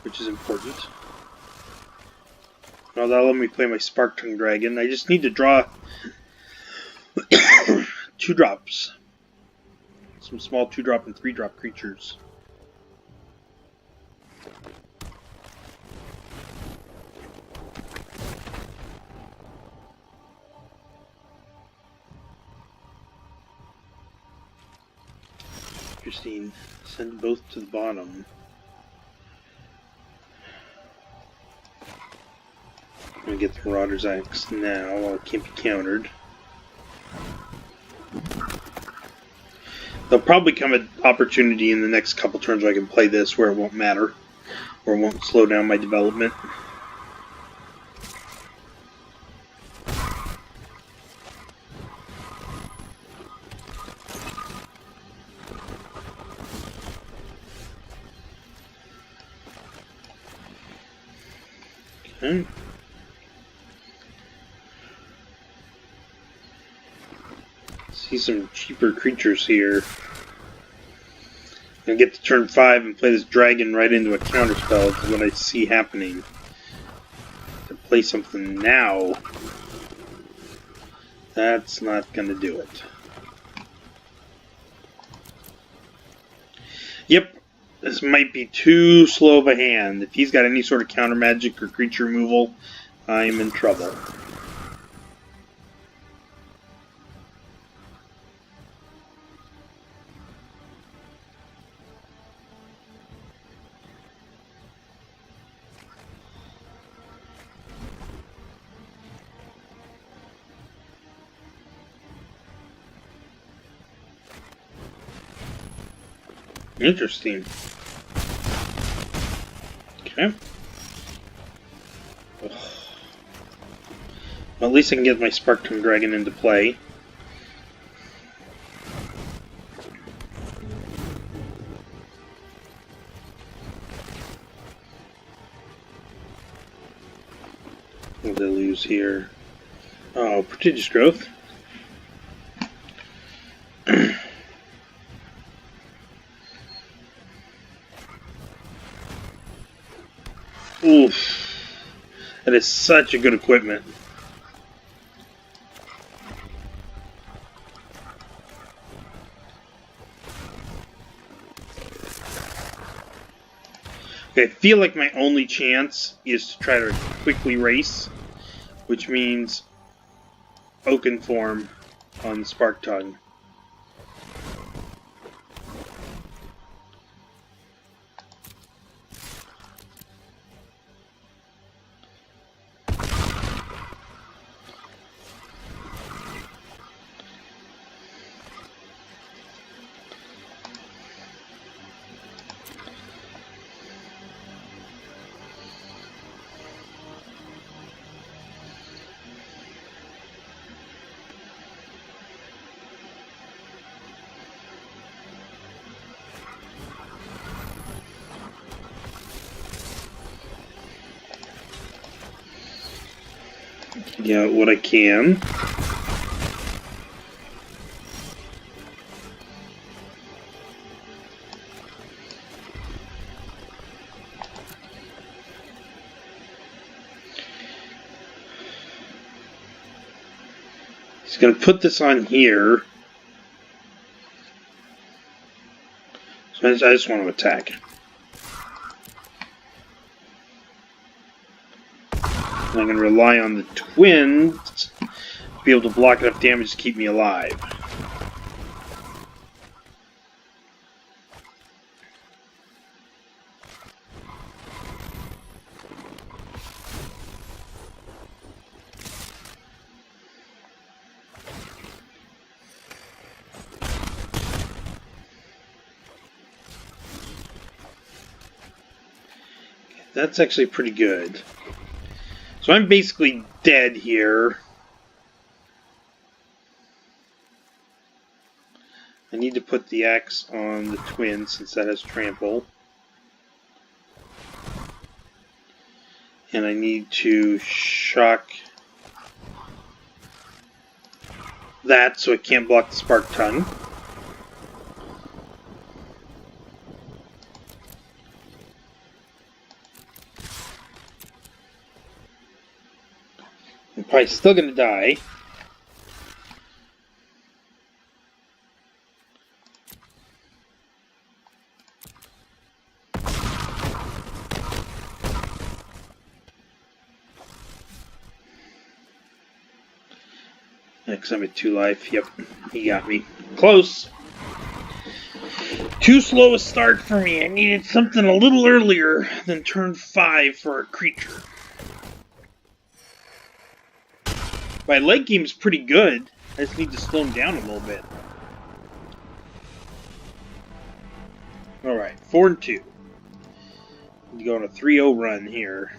which is important. Now that'll let me play my Spark Tongue Dragon. I just need to draw 2 drops. Some small 2-drop and 3-drop creatures. Interesting. Send both to the bottom. I'm gonna get the Marauder's Axe now while it can't be countered. There'll probably come an opportunity in the next couple turns where I can play this where it won't matter, or it won't slow down my development. Okay. See some cheaper creatures here. I'm gonna get to turn 5 and play this dragon right into a counterspell is what I see happening. To play something now, that's not gonna do it. Yep. This might be too slow of a hand. If he's got any sort of counter magic or creature removal, I'm in trouble. Interesting. Okay. Ugh. Well, at least I can get my Spark Tongue Dragon into play. What did I lose here? Oh, Prodigious Growth. Oof. That is such a good equipment. Okay, I feel like my only chance is to try to quickly race, which means Oaken Form on the Spark Tongue. Yeah, what I can. He's going to put this on here. So I just want to attack. And I'm going to rely on the twins to be able to block enough damage to keep me alive. That's actually pretty good. So I'm basically dead here. I need to put the axe on the twin since that has trample. And I need to shock that so it can't block the Spark Tongue. I'm probably still going to die. Because I'm at 2 life. Yep, he got me. Close. Too slow a start for me. I needed something a little earlier than turn 5 for a creature. My late game is pretty good. I just need to slow him down a little bit. Alright, 4-2. Need to go on a 3-0 run here.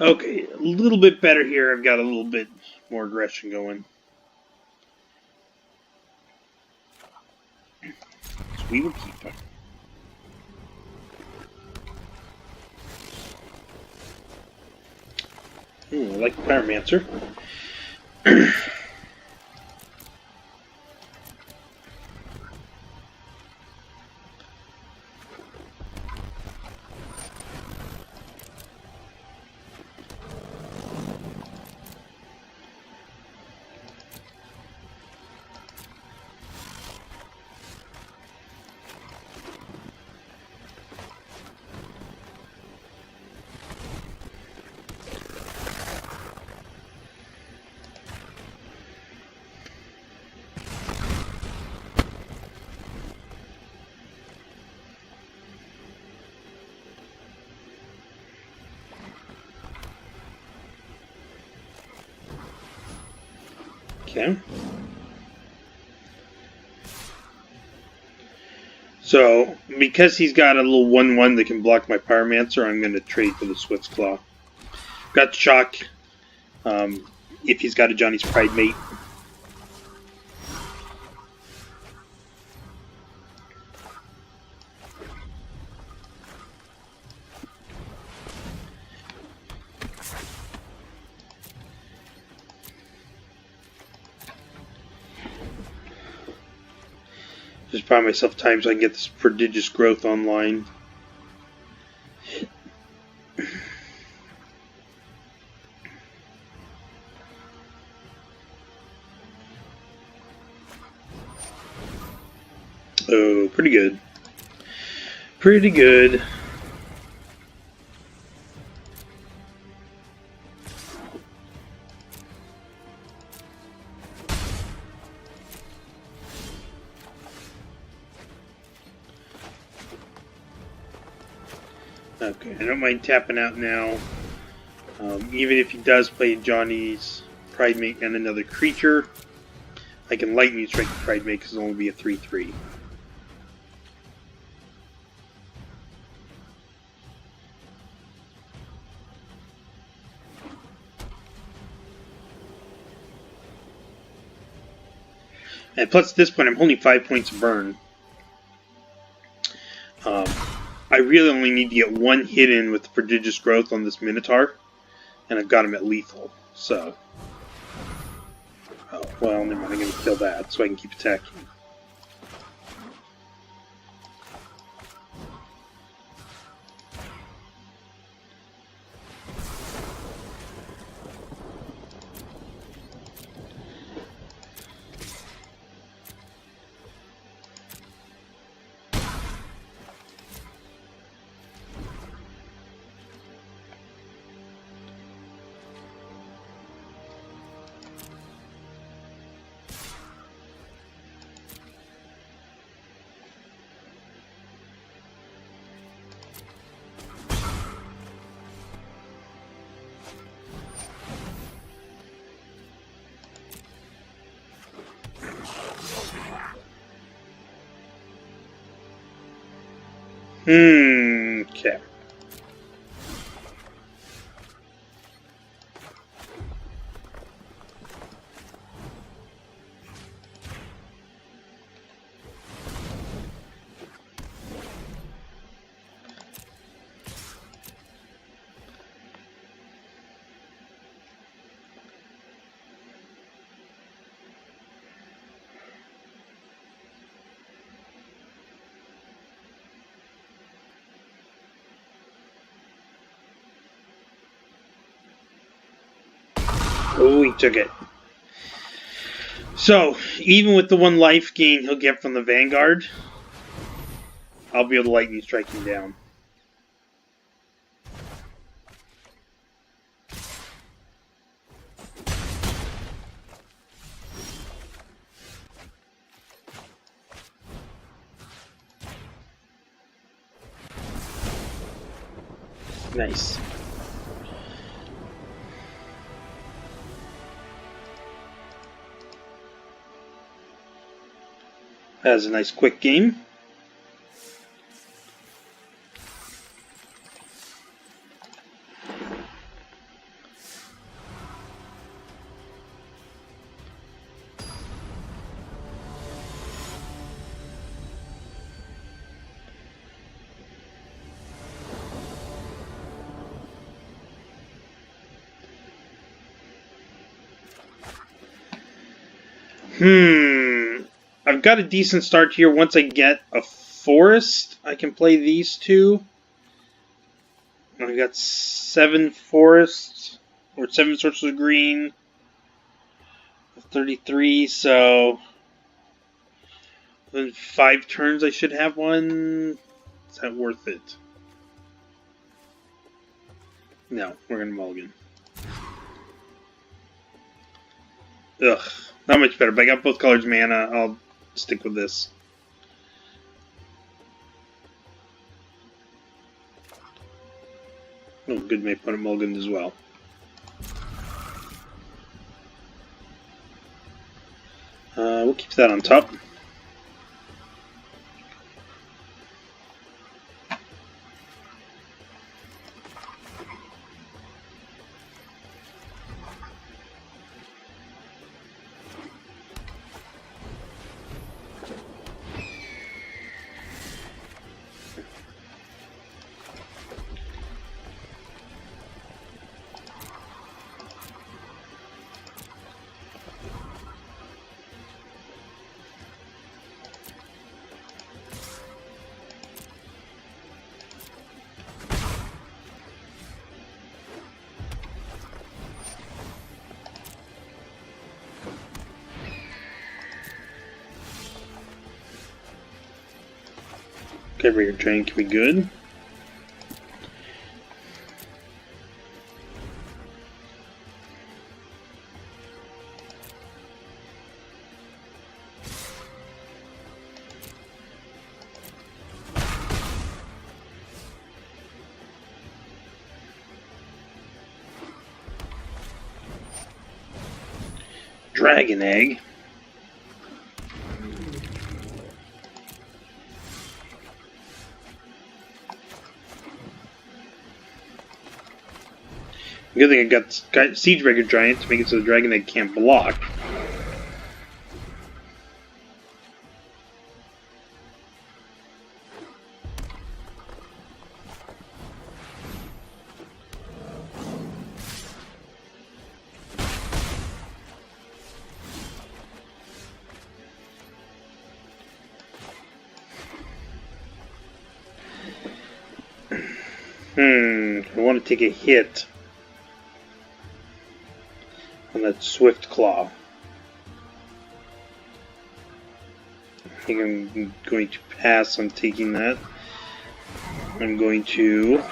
Okay, a little bit better here. I've got a little bit more aggression going. So we will keep it. I like the Pyromancer. Okay. So, because he's got a little 1/1 that can block my Pyromancer, I'm going to trade for the Swift's Claw. Got Shock if he's got a Johnny's Pride Mate. Just buy myself time so I can get this prodigious growth online. Oh, pretty good. Pretty good. Okay, I don't mind tapping out now. Even if he does play Johnny's Pride Mate and another creature, I can Lightning Strike the Pride Mate because it'll only be a 3/3. And plus, at this point, I'm holding 5 points of burn. I really only need to get one hit in with the prodigious growth on this Minotaur, and I've got him at lethal. So, oh well, never mind. I'm going to kill that so I can keep attacking. Okay. Oh, he took it. So, even with the 1 life gain he'll get from the Vanguard, I'll be able to Lightning Strike him down. Nice. That was a nice quick game. I've got a decent start here. Once I get a forest, I can play these two. I've got 7 forests, or 7 sources of green. 33, so in 5 turns I should have one. Is that worth it? No, we're gonna mulligan. Ugh, not much better, but I got both colors mana. I'll stick with this. Oh, good, my opponent mulliganed as well. We'll keep that on top. Okay, your drain can be good. Dragon egg. Good thing I got Siege Breaker Giant to make it so the Dragon Egg can't block. I want to take a hit on that Swift Claw. I think I'm going to pass on taking that. I'm going to...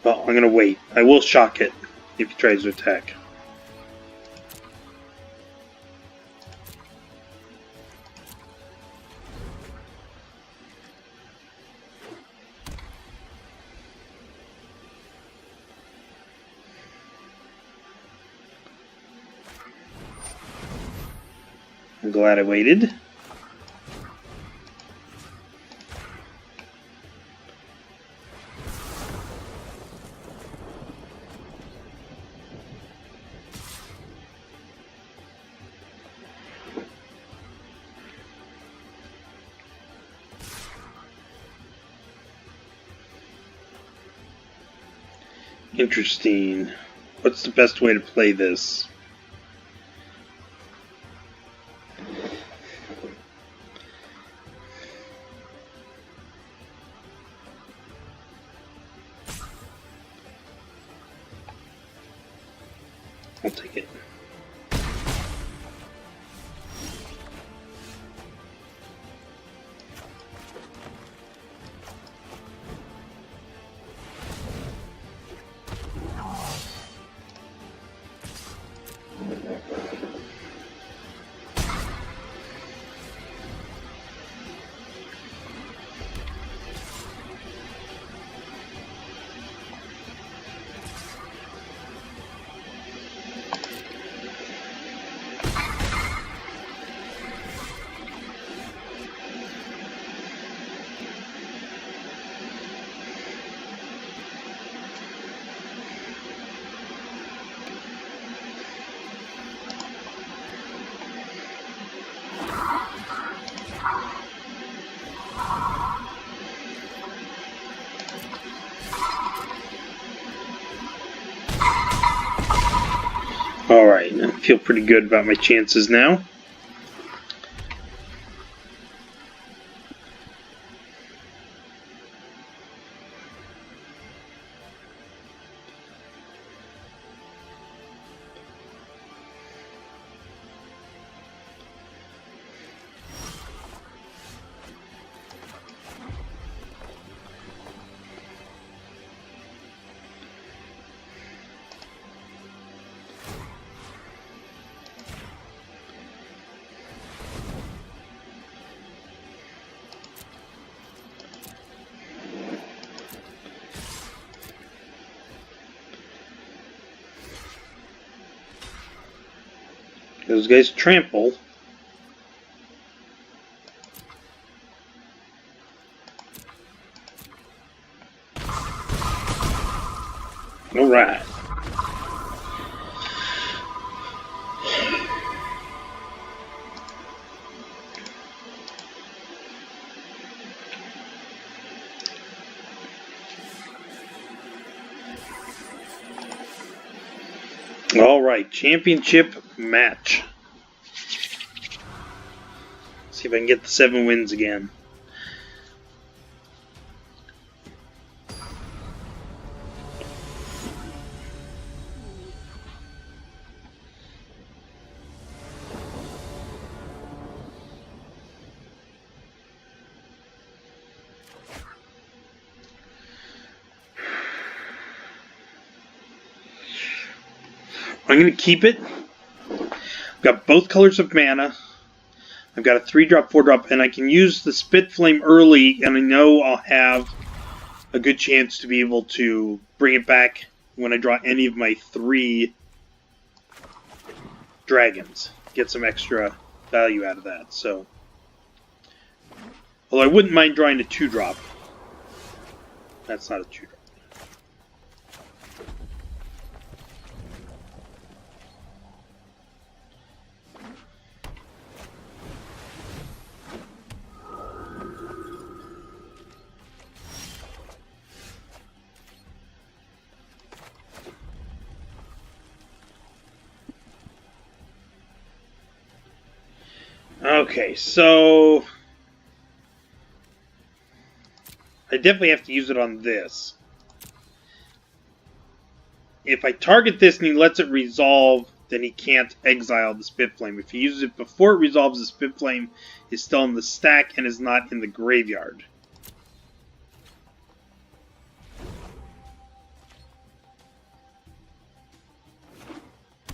Well, I'm going to wait. I will shock it if he tries to attack. I'm glad I waited. Interesting. What's the best way to play this? I'll take it. Alright, I feel pretty good about my chances now. Those guys trample. Alright. Alright, championship match. See if I can get the 7 wins again. I'm going to keep it. I've got both colors of mana. I've got a 3-drop, 4-drop, and I can use the Spit Flame early, and I know I'll have a good chance to be able to bring it back when I draw any of my 3 dragons. Get some extra value out of that. So, although I wouldn't mind drawing a 2-drop. That's not a 2-drop. Okay, so I definitely have to use it on this. If I target this and he lets it resolve, then he can't exile the Spit Flame. If he uses it before it resolves, the Spit Flame is still in the stack and is not in the graveyard.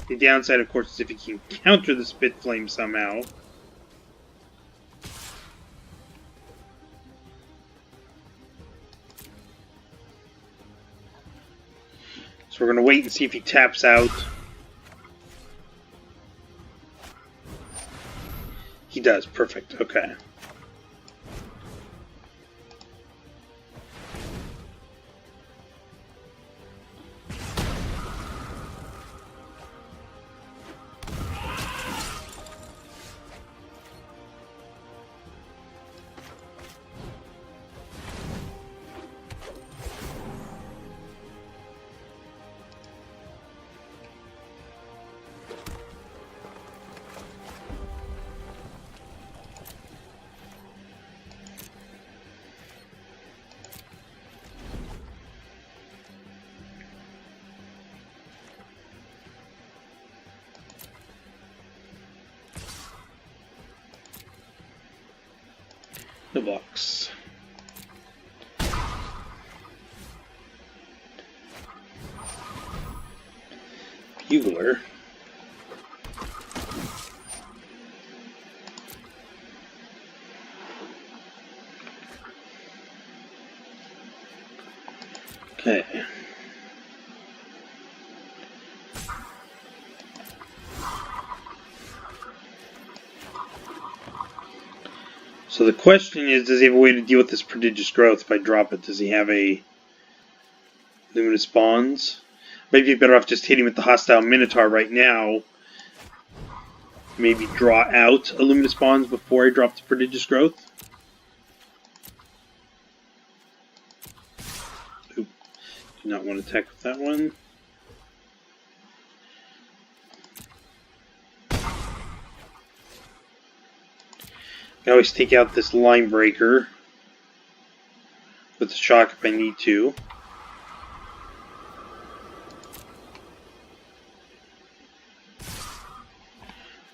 The downside, of course, is if he can counter the Spit Flame somehow. So we're going to wait and see if he taps out. He does. Perfect. Okay. The box. Bugler. Okay. So the question is, does he have a way to deal with this prodigious growth if I drop it? Does he have a luminous bonds? Maybe better off just hitting with the hostile Minotaur right now. Maybe draw out a luminous bonds before I drop the prodigious growth. Oop. Do not want to attack with that one. I can always take out this line breaker with the shock if I need to.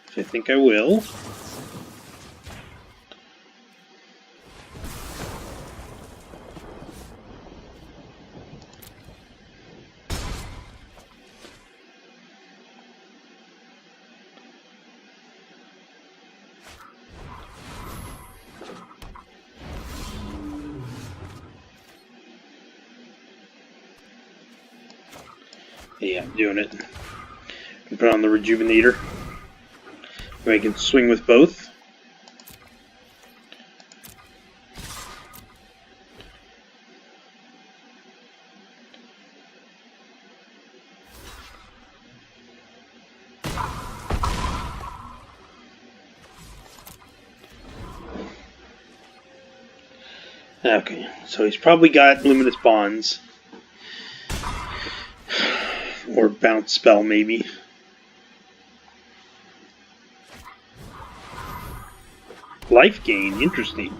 Which I think I will. Yeah, I'm doing it. Put on the Rejuvenator. I can swing with both. Okay, so he's probably got Luminous Bonds. Or Bounce Spell, maybe. Life gain, interesting.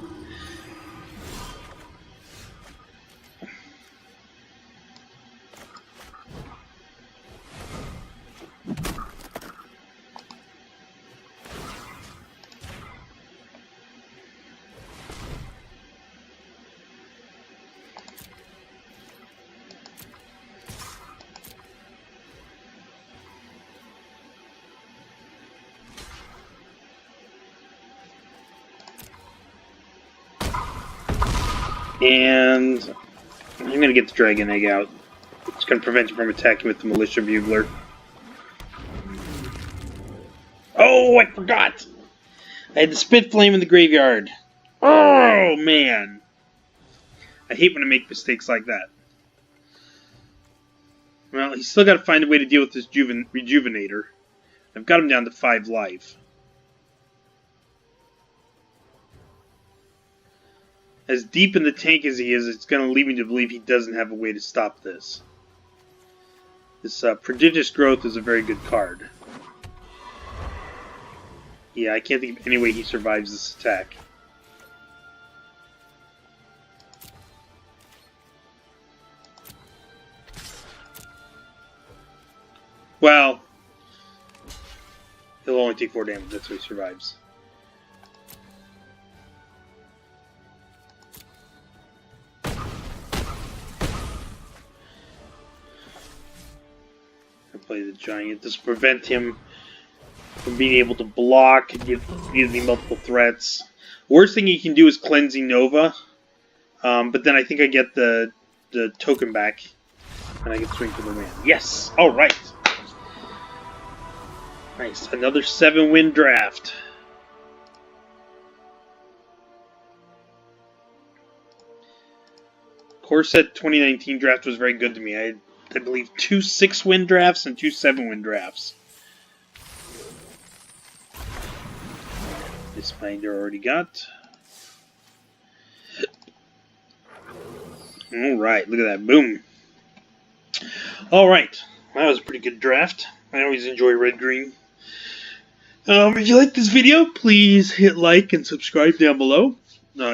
And I'm going to get the Dragon Egg out. It's going to prevent you from attacking with the Militia Bugler. Oh, I forgot! I had the Spit Flame in the graveyard. Oh, man. I hate when I make mistakes like that. Well, he's still got to find a way to deal with this Rejuvenator. I've got him down to 5 life. As deep in the tank as he is, it's going to lead me to believe he doesn't have a way to stop this. This Prodigious Growth is a very good card. Yeah, I can't think of any way he survives this attack. Well, he'll only take 4 damage, that's why he survives. Play the Giant. This will prevent him from being able to block and give me multiple threats. Worst thing he can do is Cleansing Nova, but then I think I get the token back, and I can swing for the win. Yes! Alright! Nice. Another 7-win draft. Corset 2019 draft was very good to me. I believe 2 6-win drafts and 2 7-win drafts. This binder already got. Alright, look at that. Boom. Alright, that was a pretty good draft. I always enjoy red-green. If you like this video, please hit like and subscribe down below.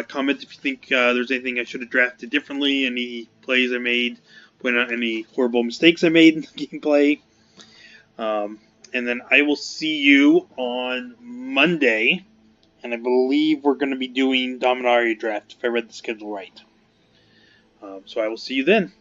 Comment if you think there's anything I should have drafted differently, any plays I made, point out any horrible mistakes I made in the gameplay. And then I will see you on Monday, and I believe we're going to be doing Dominaria draft, if I read the schedule right. So I will see you then.